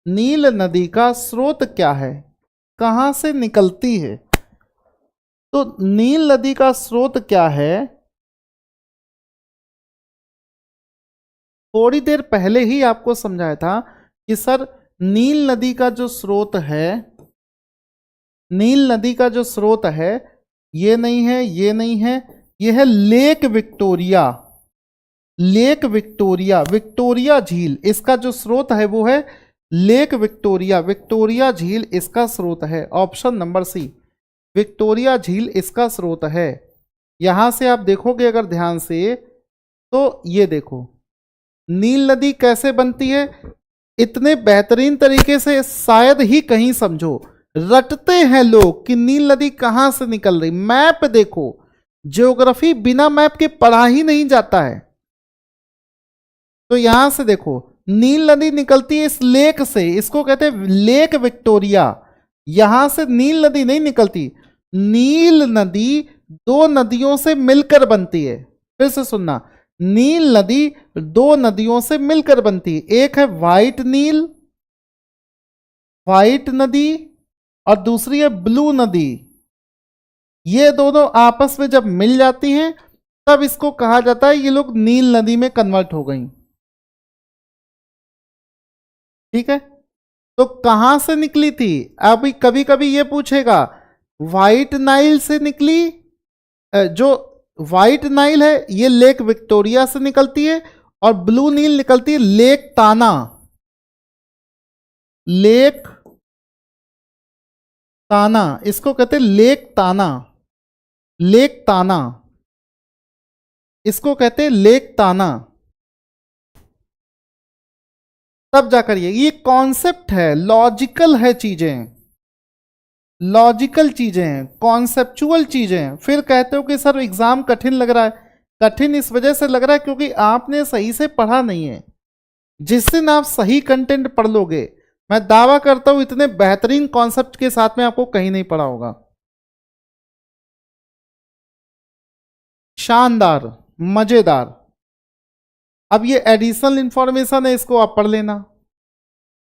नील नदी का स्रोत क्या है, कहां से निकलती है। तो नील नदी का स्रोत क्या है, थोड़ी देर पहले ही आपको समझाया था कि सर नील नदी का जो स्रोत है, नील नदी का जो स्रोत है ये नहीं है, ये नहीं है, ये है lake Victoria. Lake Victoria, Victoria झील, इसका जो स्रोत है वो है लेक विक्टोरिया। विक्टोरिया झील इसका स्रोत है, ऑप्शन नंबर सी, विक्टोरिया झील इसका स्रोत है। यहां से आप देखोगे अगर ध्यान से, तो ये देखो नील नदी कैसे बनती है, इतने बेहतरीन तरीके से शायद ही कहीं समझो। रटते हैं लोग कि नील नदी कहां से निकल रही। मैप देखो, ज्योग्राफी बिना मैप के पढ़ा ही नहीं जाता है। तो यहां से देखो नील नदी निकलती है इस लेक से, इसको कहते हैं लेक विक्टोरिया। यहां से नील नदी नहीं निकलती, नील नदी दो नदियों से मिलकर बनती है। फिर से सुनना, नील नदी दो नदियों से मिलकर बनती है। एक है व्हाइट नील, व्हाइट नदी, और दूसरी है ब्लू नदी। ये दोनों आपस में जब मिल जाती हैं तब इसको कहा जाता है ये लोग नील नदी में कन्वर्ट हो गई। ठीक है, तो कहां से निकली थी। अभी कभी कभी ये पूछेगा व्हाइट नाइल से निकली, जो व्हाइट नाइल है, ये लेक विक्टोरिया से निकलती है, और ब्लू नील निकलती है लेक ताना। लेक ताना, इसको कहते हैं लेक ताना। लेक ताना, इसको कहते हैं लेक ताना। तब जाकर ये कॉन्सेप्ट है, लॉजिकल है चीजें, लॉजिकल चीजें हैं, कॉन्सेप्चुअल चीजें हैं। फिर कहते हो कि सर एग्जाम कठिन लग रहा है। कठिन इस वजह से लग रहा है क्योंकि आपने सही से पढ़ा नहीं है। जिस दिन आप सही कंटेंट पढ़ लोगे, मैं दावा करता हूं इतने बेहतरीन कॉन्सेप्ट के साथ में आपको कहीं नहीं पढ़ा होगा। शानदार, मजेदार। अब ये एडिशनल इंफॉर्मेशन है, इसको आप पढ़ लेना,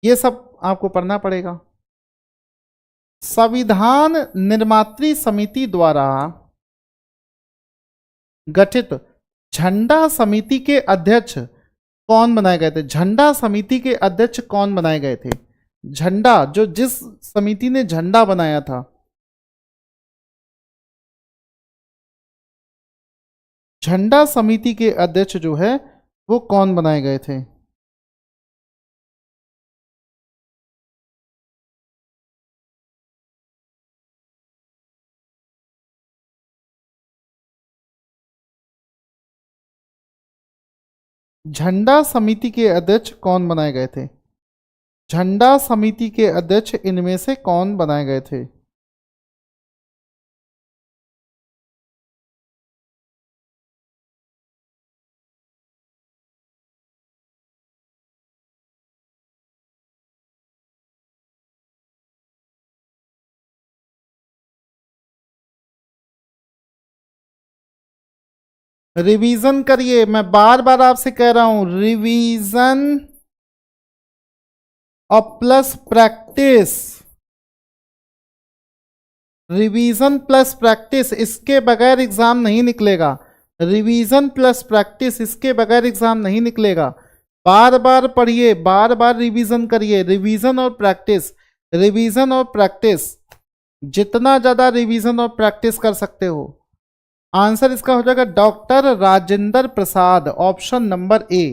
ये सब आपको पढ़ना पड़ेगा। संविधान निर्मात्री समिति द्वारा गठित झंडा समिति के अध्यक्ष कौन बनाए गए थे? झंडा समिति के अध्यक्ष कौन बनाए गए थे? झंडा, जो जिस समिति ने झंडा बनाया था, झंडा समिति के अध्यक्ष जो है वो कौन बनाए गए थे? झंडा समिति के अध्यक्ष कौन बनाए गए थे? झंडा समिति के अध्यक्ष इनमें से कौन बनाए गए थे? रिवीजन करिए, मैं बार बार आपसे कह रहा हूं, रिवीजन और plus practice. Revision plus practice, इसके बगैर एग्जाम नहीं निकलेगा। रिवीजन प्लस प्रैक्टिस, इसके बगैर एग्जाम नहीं निकलेगा। बार बार पढ़िए, बार बार रिवीजन करिए। रिवीजन और प्रैक्टिस, रिवीजन और प्रैक्टिस, जितना ज्यादा रिवीजन और प्रैक्टिस कर सकते हो। आंसर इसका हो जाएगा doctor Rajendra Prasad, option number A.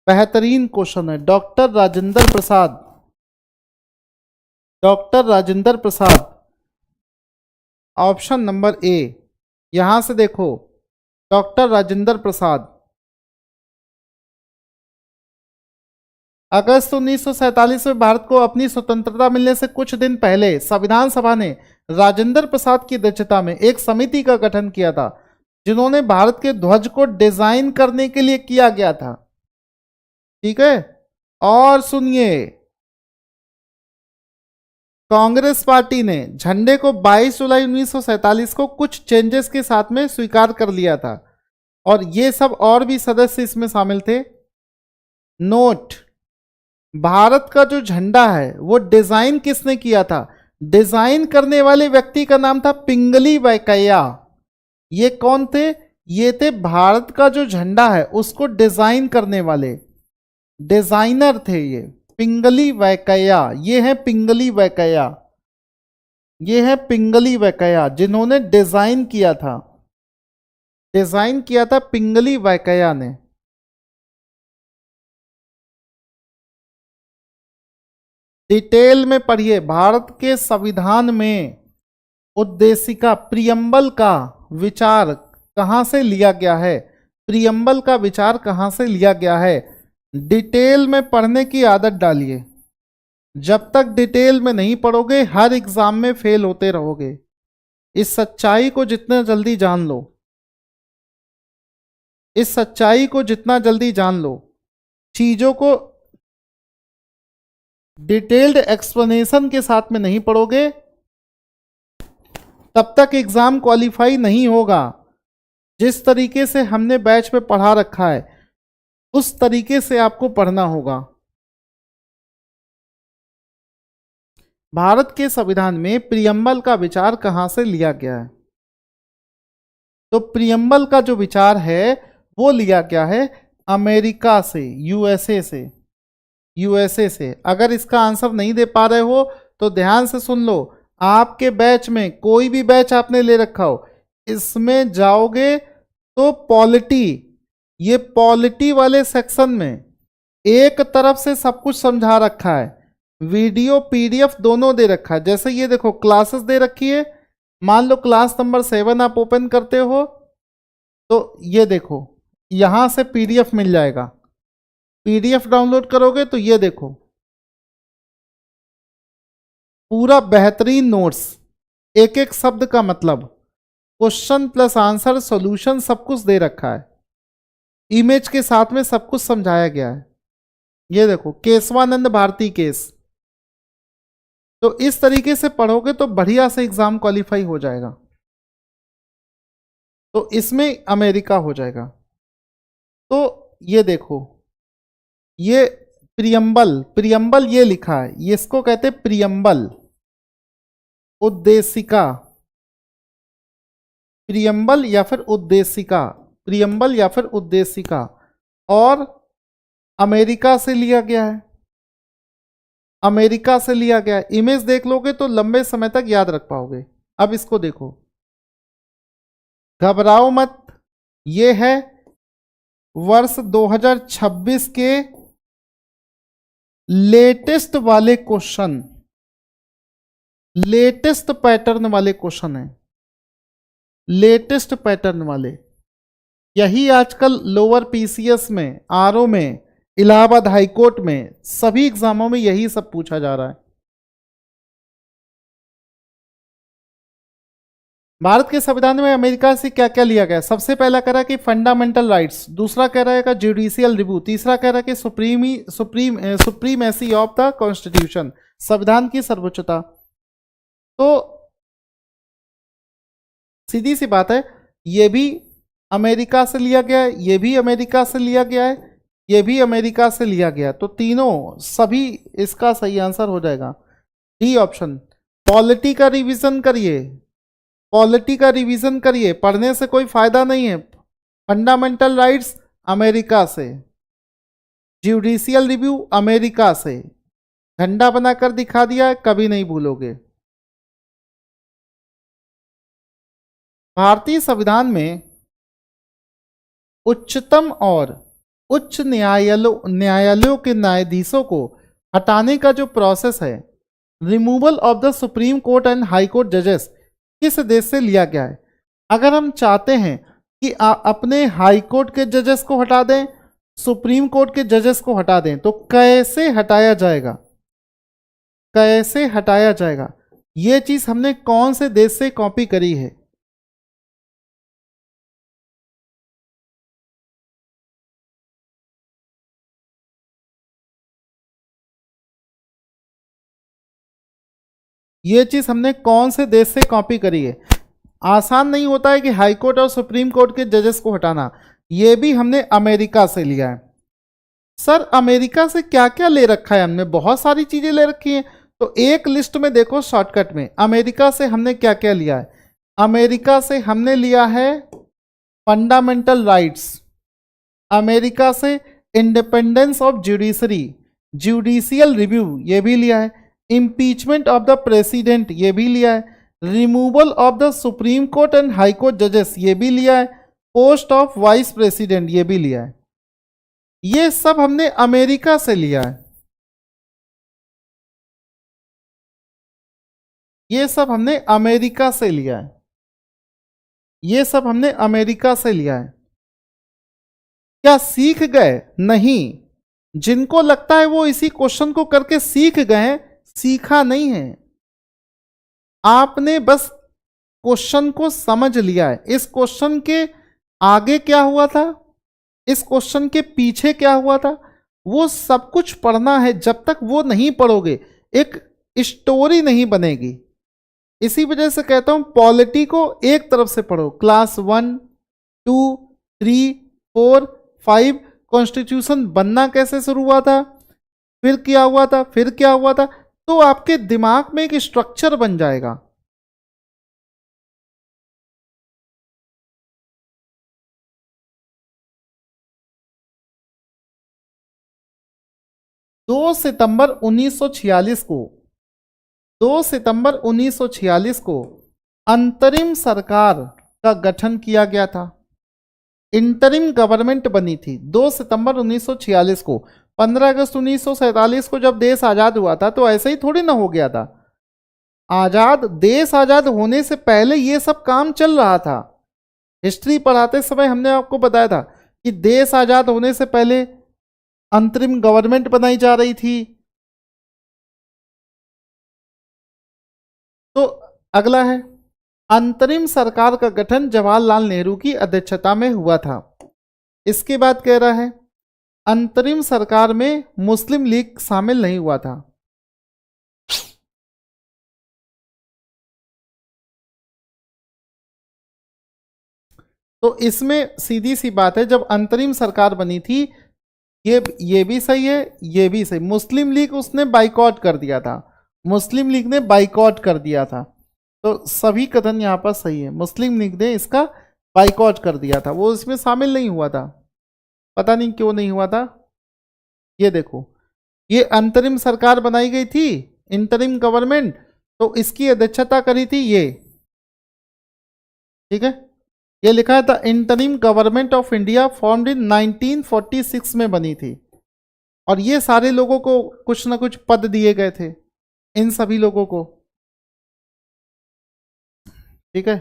बेहतरीन क्वेश्चन है, doctor Rajendra Prasad, doctor Rajendra Prasad, option number A. यहां से देखो, डॉक्टर राजेंद्र प्रसाद। अगस्त 1947 में भारत को अपनी स्वतंत्रता मिलने से कुछ दिन पहले संविधान सभा ने राजेंद्र प्रसाद की अध्यक्षता में एक समिति का गठन किया था, जिन्होंने भारत के ध्वज को डिजाइन करने के लिए किया गया था। ठीक है, और सुनिए, कांग्रेस पार्टी ने झंडे को 22 जुलाई 1947 को कुछ चेंजेस के साथ में स्वीकार कर लिया था, और ये सब और भी सदस्य इसमें शामिल थे। नोट, भारत का जो झंडा है वो डिजाइन किसने किया था? डिजाइन करने वाले व्यक्ति का नाम था पिंगली वेंकैया। ये कौन थे? ये थे भारत का जो झंडा है उसको डिजाइन करने वाले, डिजाइनर थे ये, पिंगली वेंकैया। ये है पिंगली वेंकैया, ये है पिंगली वेंकैया, जिन्होंने डिजाइन किया था, डिजाइन किया था पिंगली वेंकैया ने। डिटेल में पढ़िए। भारत के संविधान में उद्देशिका, प्रियम्बल का विचार कहां से लिया गया है? प्रियम्बल का विचार कहां से लिया गया है? डिटेल में पढ़ने की आदत डालिए। जब तक डिटेल में नहीं पढ़ोगे हर एग्जाम में फेल होते रहोगे। इस सच्चाई को जितना जल्दी जान लो, इस सच्चाई को जितना जल्दी जान लो, चीजों को डिटेल्ड एक्सप्लेनेशन के साथ में नहीं पढ़ोगे तब तक एग्जाम क्वालिफाई नहीं होगा। जिस तरीके से हमने बैच में पढ़ा रखा है उस तरीके से आपको पढ़ना होगा। भारत के संविधान में प्रियम्बल का विचार कहां से लिया गया है? तो प्रियम्बल का जो विचार है वो लिया गया है अमेरिका से, यूएसए से, यूएसए से। अगर इसका आंसर नहीं दे पा रहे हो तो ध्यान से सुन लो। आपके बैच में कोई भी बैच आपने ले रखा हो, इसमें जाओगे तो पॉलिटी, ये पॉलिटी वाले सेक्शन में एक तरफ से सब कुछ समझा रखा है, वीडियो पीडीएफ दोनों दे रखा है। जैसे ये देखो क्लासेस दे रखी है, मान लो क्लास नंबर 7 आप ओपन करते हो तो ये देखो यहां से पीडीएफ मिल जाएगा, पीडीएफ डाउनलोड करोगे तो ये देखो पूरा बेहतरीन नोट्स, एक एक शब्द का मतलब, क्वेश्चन प्लस आंसर सॉल्यूशन सब कुछ दे रखा है, इमेज के साथ में सब कुछ समझाया गया है। ये देखो केशवानंद भारती केस, तो इस तरीके से पढ़ोगे तो बढ़िया से एग्जाम क्वालिफाई हो जाएगा। तो इसमें अमेरिका हो जाएगा। तो ये देखो ये प्रियम्बल, प्रियम्बल ये लिखा है, ये इसको कहते हैं प्रियम्बल, उद्देशिका, प्रियम्बल या फिर उद्देशिका, प्रियम्बल या फिर उद्देशिका, और अमेरिका से लिया गया है, अमेरिका से लिया गया है। इमेज देख लोगे तो लंबे समय तक याद रख पाओगे। अब इसको देखो, घबराओ मत, ये है वर्ष 2026 के लेटेस्ट वाले क्वेश्चन, लेटेस्ट पैटर्न वाले क्वेश्चन है, लेटेस्ट पैटर्न वाले। यही आजकल लोअर पीसीएस में, आरओ में, इलाहाबाद हाईकोर्ट में, सभी एग्जामों में यही सब पूछा जा रहा है। भारत के संविधान में अमेरिका से क्या क्या लिया गया? सबसे पहला कह रहा है कि फंडामेंटल राइट्स, दूसरा कह रहा है कि जुडिशियल रिव्यू, तीसरा कह रहा है कि सुप्रीमेसी ऑफ द कॉन्स्टिट्यूशन, संविधान की सर्वोच्चता। तो सीधी सी बात है, ये भी अमेरिका से लिया गया है, ये भी अमेरिका से लिया गया है, ये भी अमेरिका से लिया गया, तो तीनों सभी इसका सही आंसर हो जाएगा डी ऑप्शन। पॉलिटी का रिवीजन करिए, पॉलिटी का रिवीजन करिए, पढ़ने से कोई फायदा नहीं है। फंडामेंटल राइट्स अमेरिका से, जुडिशियल रिव्यू अमेरिका से, झंडा बनाकर दिखा दिया है, कभी नहीं भूलोगे। भारतीय संविधान में उच्चतम और उच्च न्यायालयों के न्यायाधीशों को हटाने का जो प्रोसेस है, removal of the supreme court and high court जजेस, किस देश से लिया गया है? अगर हम चाहते हैं कि अपने हाई कोर्ट के जजेस को हटा दें, सुप्रीम कोर्ट के जजेस को हटा दें, तो कैसे हटाया जाएगा, कैसे हटाया जाएगा? ये चीज हमने कौन से देश से कॉपी करी है? ये चीज हमने कौन से देश से कॉपी करी है? आसान नहीं होता है कि हाई कोर्ट और सुप्रीम कोर्ट के जजेस को हटाना, ये भी हमने अमेरिका से लिया है। सर अमेरिका से क्या क्या ले रखा है हमने? बहुत सारी चीजें ले रखी हैं, तो एक लिस्ट में देखो शॉर्टकट में, अमेरिका से हमने क्या क्या लिया है। अमेरिका से हमने लिया है फंडामेंटल राइट्स, अमेरिका से independence of judiciary, judicial review ये भी लिया है, इम्पीचमेंट ऑफ द प्रेसिडेंट ये भी लिया है, removal of the supreme court and high court जजेस ये भी लिया है, पोस्ट ऑफ वाइस प्रेसिडेंट ये भी लिया है। ये सब हमने अमेरिका से लिया है, ये सब हमने अमेरिका से लिया है, ये सब हमने अमेरिका से लिया है। क्या सीख गए? नहीं। जिनको लगता है वो इसी क्वेश्चन को करके सीख गए हैं, सीखा नहीं है, आपने बस क्वेश्चन को समझ लिया है। इस क्वेश्चन के आगे क्या हुआ था, इस क्वेश्चन के पीछे क्या हुआ था, वो सब कुछ पढ़ना है। जब तक वो नहीं पढ़ोगे एक स्टोरी नहीं बनेगी। इसी वजह से कहता हूं पॉलिटी को एक तरफ से पढ़ो, क्लास 1, 2, 3, 4, 5 कॉन्स्टिट्यूशन बनना कैसे शुरू हुआ था, फिर क्या हुआ था, फिर क्या हुआ था, तो आपके दिमाग में एक स्ट्रक्चर बन जाएगा। दो सितंबर 1946 को 2 सितंबर 1946 को अंतरिम सरकार का गठन किया गया था। इंटरिम गवर्नमेंट बनी थी 2 सितंबर 1946 को। 15 अगस्त 1947 को जब देश आजाद हुआ था तो ऐसे ही थोड़ी ना हो गया था। देश आजाद होने से पहले ये सब काम चल रहा था। हिस्ट्री पढ़ाते समय हमने आपको बताया था कि देश आजाद होने से पहले अंतरिम गवर्नमेंट बनाई जा रही थी। तो अगला है, अंतरिम सरकार का गठन जवाहरलाल नेहरू की अध्यक्षता में हुआ था। इसके बाद कह रहा है अंतरिम सरकार में मुस्लिम लीग शामिल नहीं हुआ था। तो इसमें सीधी सी बात है, जब अंतरिम सरकार बनी थी, ये भी सही है, ये भी सही। मुस्लिम लीग उसने बाइकआउट कर दिया था, मुस्लिम लीग ने बाइकआउट कर दिया था। तो सभी कथन यहां पर सही है। मुस्लिम लीग ने इसका बाइकआउट कर दिया था, वो इसमें शामिल नहीं हुआ था। पता नहीं क्यों नहीं हुआ था। ये देखो, ये अंतरिम सरकार बनाई गई थी, इंटरिम गवर्नमेंट, तो इसकी अध्यक्षता करी थी ये, ठीक है। ये लिखा है था interim government of India formed in 1946 में बनी थी। और ये सारे लोगों को कुछ ना कुछ पद दिए गए थे, इन सभी लोगों को, ठीक है।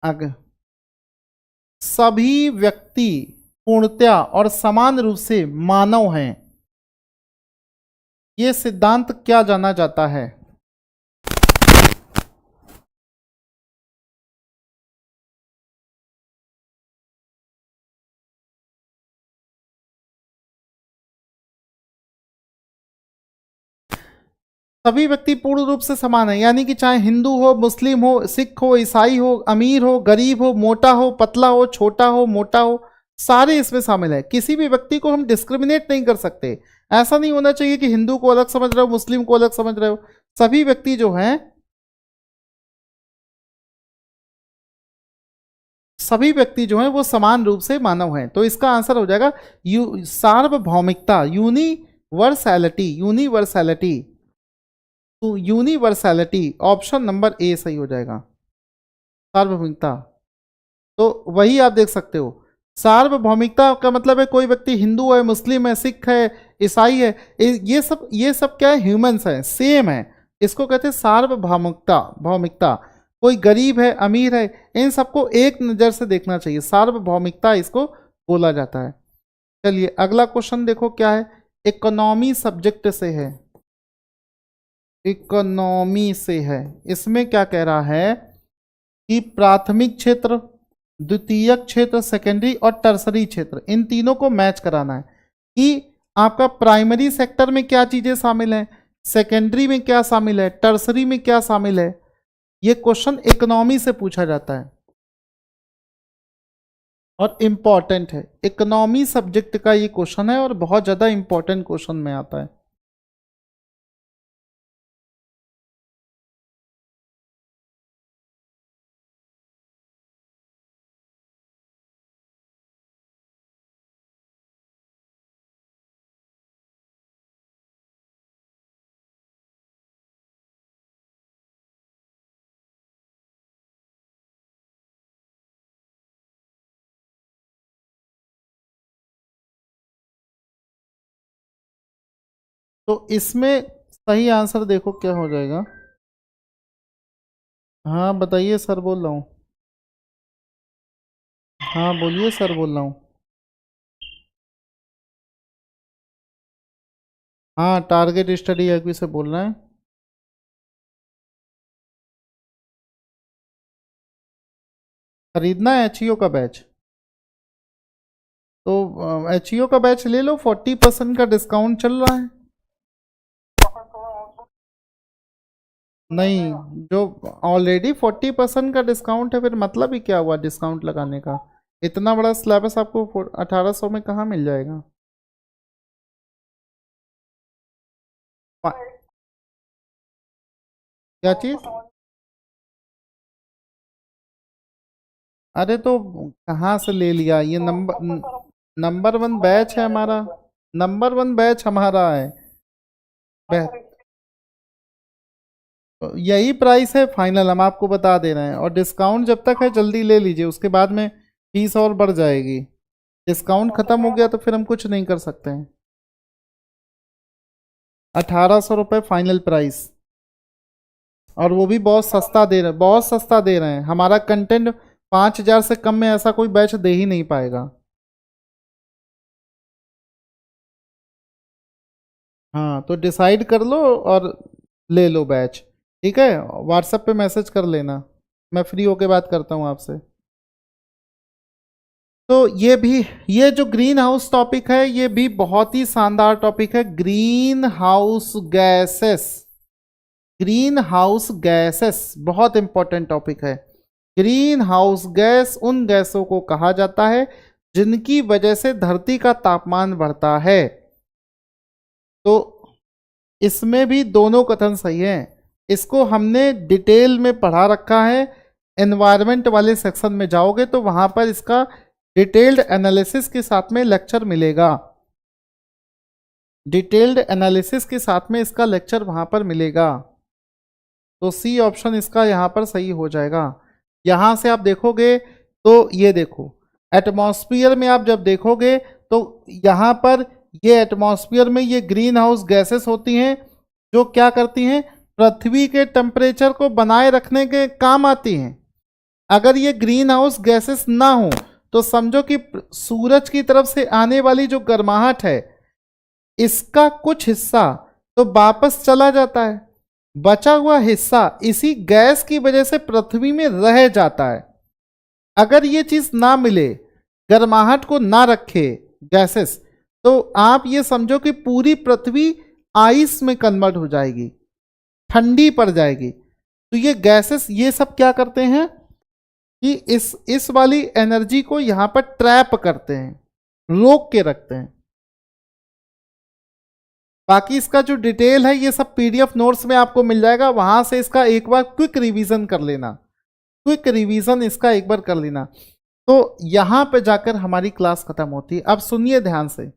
आगे, सभी व्यक्ति पूर्णतया और समान रूप से मानव हैं, ये सिद्धांत क्या जाना जाता है? सभी व्यक्ति पूर्ण रूप से समान है, यानी कि चाहे हिंदू हो, मुस्लिम हो, सिख हो, ईसाई हो, अमीर हो, गरीब हो, मोटा हो, पतला हो, छोटा हो, मोटा हो, सारे इसमें शामिल है। किसी भी व्यक्ति को हम डिस्क्रिमिनेट नहीं कर सकते। ऐसा नहीं होना चाहिए कि हिंदू को अलग समझ रहे हो, मुस्लिम को अलग समझ रहे हो। सभी व्यक्ति जो हैं, सभी व्यक्ति जो हैं वो समान रूप से मानव हैं। तो इसका आंसर हो जाएगा सार्वभौमिकता, यूनिवर्सैलिटी, यूनिवर्सैलिटी, तो यूनिवर्सैलिटी, ऑप्शन नंबर ए सही हो जाएगा, सार्वभौमिकता। तो वही आप देख सकते हो, सार्वभौमिकता का मतलब है कोई व्यक्ति हिंदू है, मुस्लिम है, सिख है, ईसाई है, ये सब क्या है, ह्यूमंस है, सेम है। इसको कहते हैं सार्वभौमिकता, भौमिकता। कोई गरीब है, अमीर है, इन सबको एक नज़र से देखना चाहिए, सार्वभौमिकता इसको बोला जाता है। चलिए अगला क्वेश्चन देखो क्या है, इकोनॉमी सब्जेक्ट से है, इकोनॉमी से है। इसमें क्या कह रहा है कि प्राथमिक क्षेत्र, द्वितीयक क्षेत्र, सेकेंडरी और टर्सरी क्षेत्र, इन तीनों को मैच कराना है कि आपका प्राइमरी सेक्टर में क्या चीजें शामिल हैं, सेकेंडरी में क्या शामिल है, टर्सरी में क्या शामिल है। ये क्वेश्चन इकोनॉमी से पूछा जाता है और इंपॉर्टेंट है। इकोनॉमी सब्जेक्ट का ये क्वेश्चन है और बहुत ज्यादा इंपॉर्टेंट क्वेश्चन में आता है। तो इसमें सही आंसर देखो क्या हो जाएगा। हाँ बताइए सर, बोल रहा हूँ। हाँ बोलिए सर, बोल रहा हूँ। हाँ टारगेट स्टडी एक्वी से बोल रहे हैं। खरीदना है एच का बैच, तो एच का बैच ले लो, 40% का डिस्काउंट चल रहा है। नहीं, जो ऑलरेडी 40% का डिस्काउंट है, फिर मतलब ही क्या हुआ डिस्काउंट लगाने का। इतना बड़ा सिलेबस आपको 1800 में कहाँ मिल जाएगा। क्या चीज? अरे तो कहाँ से ले लिया, ये नंबर वन बैच है हमारा, नंबर वन बैच हमारा है। तो यही प्राइस है फाइनल, हम आपको बता दे रहे हैं। और डिस्काउंट जब तक है जल्दी ले लीजिए, उसके बाद में फीस और बढ़ जाएगी। डिस्काउंट खत्म हो गया तो फिर हम कुछ नहीं कर सकते हैं। 1800 रुपये फाइनल प्राइस, और वो भी बहुत सस्ता दे रहे हैं, बहुत सस्ता दे रहे हैं। हमारा कंटेंट 5000 से कम में ऐसा कोई बैच दे ही नहीं पाएगा। हाँ तो डिसाइड कर लो और ले लो बैच, ठीक है। व्हाट्सएप पे मैसेज कर लेना, मैं फ्री होके बात करता हूँ आपसे। तो ये भी, ये जो ग्रीन हाउस टॉपिक है ये भी बहुत ही शानदार टॉपिक है। Green house gases, green house gases बहुत इंपॉर्टेंट टॉपिक है। ग्रीन हाउस गैस उन गैसों को कहा जाता है जिनकी वजह से धरती का तापमान बढ़ता है। तो इसमें भी दोनों कथन सही हैं। इसको हमने डिटेल में पढ़ा रखा है। एनवायरनमेंट वाले सेक्शन में जाओगे तो वहां पर इसका डिटेल्ड एनालिसिस के साथ में लेक्चर मिलेगा। डिटेल्ड एनालिसिस के साथ में इसका लेक्चर वहां पर मिलेगा। तो सी ऑप्शन इसका यहाँ पर सही हो जाएगा। यहाँ से आप देखोगे तो ये देखो, एटमॉस्फेयर में आप जब देखोगे तो यहाँ पर ये एटमॉस्फेयर में ये ग्रीन हाउस गैसेस होती हैं जो क्या करती हैं, पृथ्वी के टेम्परेचर को बनाए रखने के काम आती हैं। अगर ये ग्रीन हाउस गैसेस ना हो तो समझो कि सूरज की तरफ से आने वाली जो गर्माहट है इसका कुछ हिस्सा तो वापस चला जाता है, बचा हुआ हिस्सा इसी गैस की वजह से पृथ्वी में रह जाता है। अगर ये चीज ना मिले, गर्माहट को ना रखे गैसेस, तो आप ये समझो कि पूरी पृथ्वी आइस में कन्वर्ट हो जाएगी, ठंडी पड़ जाएगी। तो ये गैसेस ये सब क्या करते हैं कि इस वाली एनर्जी को यहां पर ट्रैप करते हैं, रोक के रखते हैं। बाकी इसका जो डिटेल है ये सब पीडीएफ नोट्स में आपको मिल जाएगा, वहां से इसका एक बार क्विक रिवीजन कर लेना, क्विक रिवीजन इसका एक बार कर लेना। तो यहां पे जाकर हमारी क्लास खत्म होती है। अब सुनिए ध्यान से,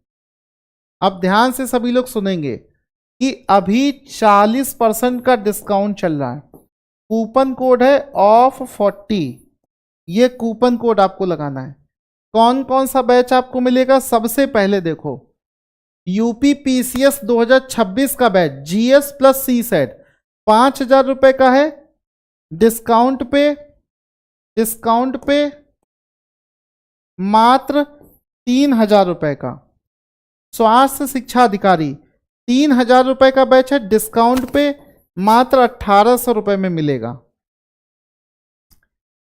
अब ध्यान से सभी लोग सुनेंगे कि अभी 40% का डिस्काउंट चल रहा है। कूपन कोड है ऑफ 40, ये कूपन कोड आपको लगाना है। कौन कौन सा बैच आपको मिलेगा, सबसे पहले देखो यूपी पीसीएस 2026 का बैच जीएस प्लस सी सेट 5000 रुपए का है। डिस्काउंट पे मात्र 3000 रुपए का। स्वास्थ्य शिक्षा अधिकारी 3000 रुपए का बैच है, डिस्काउंट पे मात्र 1800 रुपए में मिलेगा।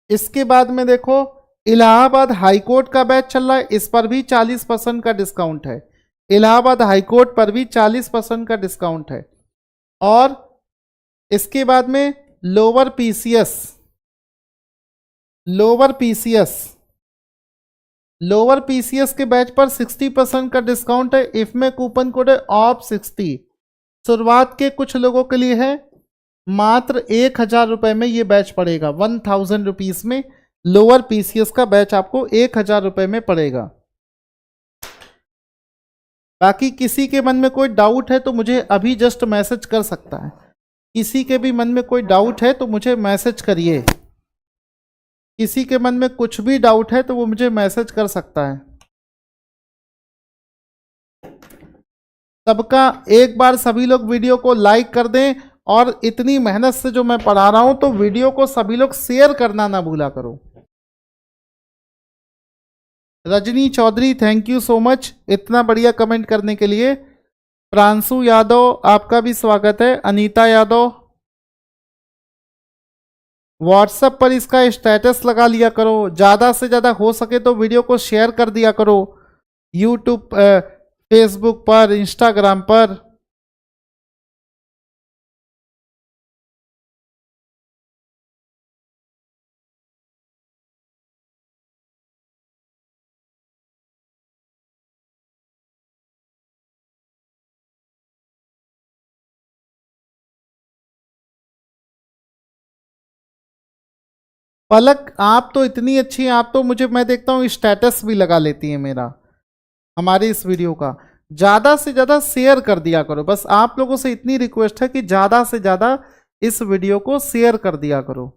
इसके बाद में देखो इलाहाबाद हाईकोर्ट का बैच चल रहा है, इस पर भी 40% का डिस्काउंट है। इलाहाबाद हाईकोर्ट पर भी 40% का डिस्काउंट है। और इसके बाद में लोअर पीसीएस के बैच पर 60% का डिस्काउंट है। इफ में कूपन कोड है ऑफ 60। शुरुआत के कुछ लोगों के लिए है, मात्र 1000 रुपए में ये बैच पड़ेगा। 1000 रुपीज में लोअर पीसीएस का बैच आपको 1000 रुपए में पड़ेगा। बाकी किसी के मन में कोई डाउट है तो मुझे अभी जस्ट मैसेज कर सकता है। किसी के भी मन में कोई डाउट है तो मुझे मैसेज करिए। किसी के मन में कुछ भी डाउट है तो वो मुझे मैसेज कर सकता है। सबका एक बार सभी लोग वीडियो को लाइक कर दें, और इतनी मेहनत से जो मैं पढ़ा रहा हूं तो वीडियो को सभी लोग शेयर करना ना भूला करो। Rajni Chaudhary thank you so much इतना बढ़िया कमेंट करने के लिए। प्रांशु यादव आपका भी स्वागत है। अनीता यादव, व्हाट्सएप पर इसका स्टेटस लगा लिया करो, ज़्यादा से ज़्यादा हो सके तो वीडियो को शेयर कर दिया करो। यूट्यूब, फेसबुक पर, इंस्टाग्राम पर। पलक आप तो इतनी अच्छी हैं, आप तो मुझे, मैं देखता हूँ स्टेटस भी लगा लेती हैं मेरा, हमारी इस वीडियो का। ज़्यादा से ज़्यादा शेयर कर दिया करो, बस आप लोगों से इतनी रिक्वेस्ट है कि ज़्यादा से ज़्यादा इस वीडियो को शेयर कर दिया करो।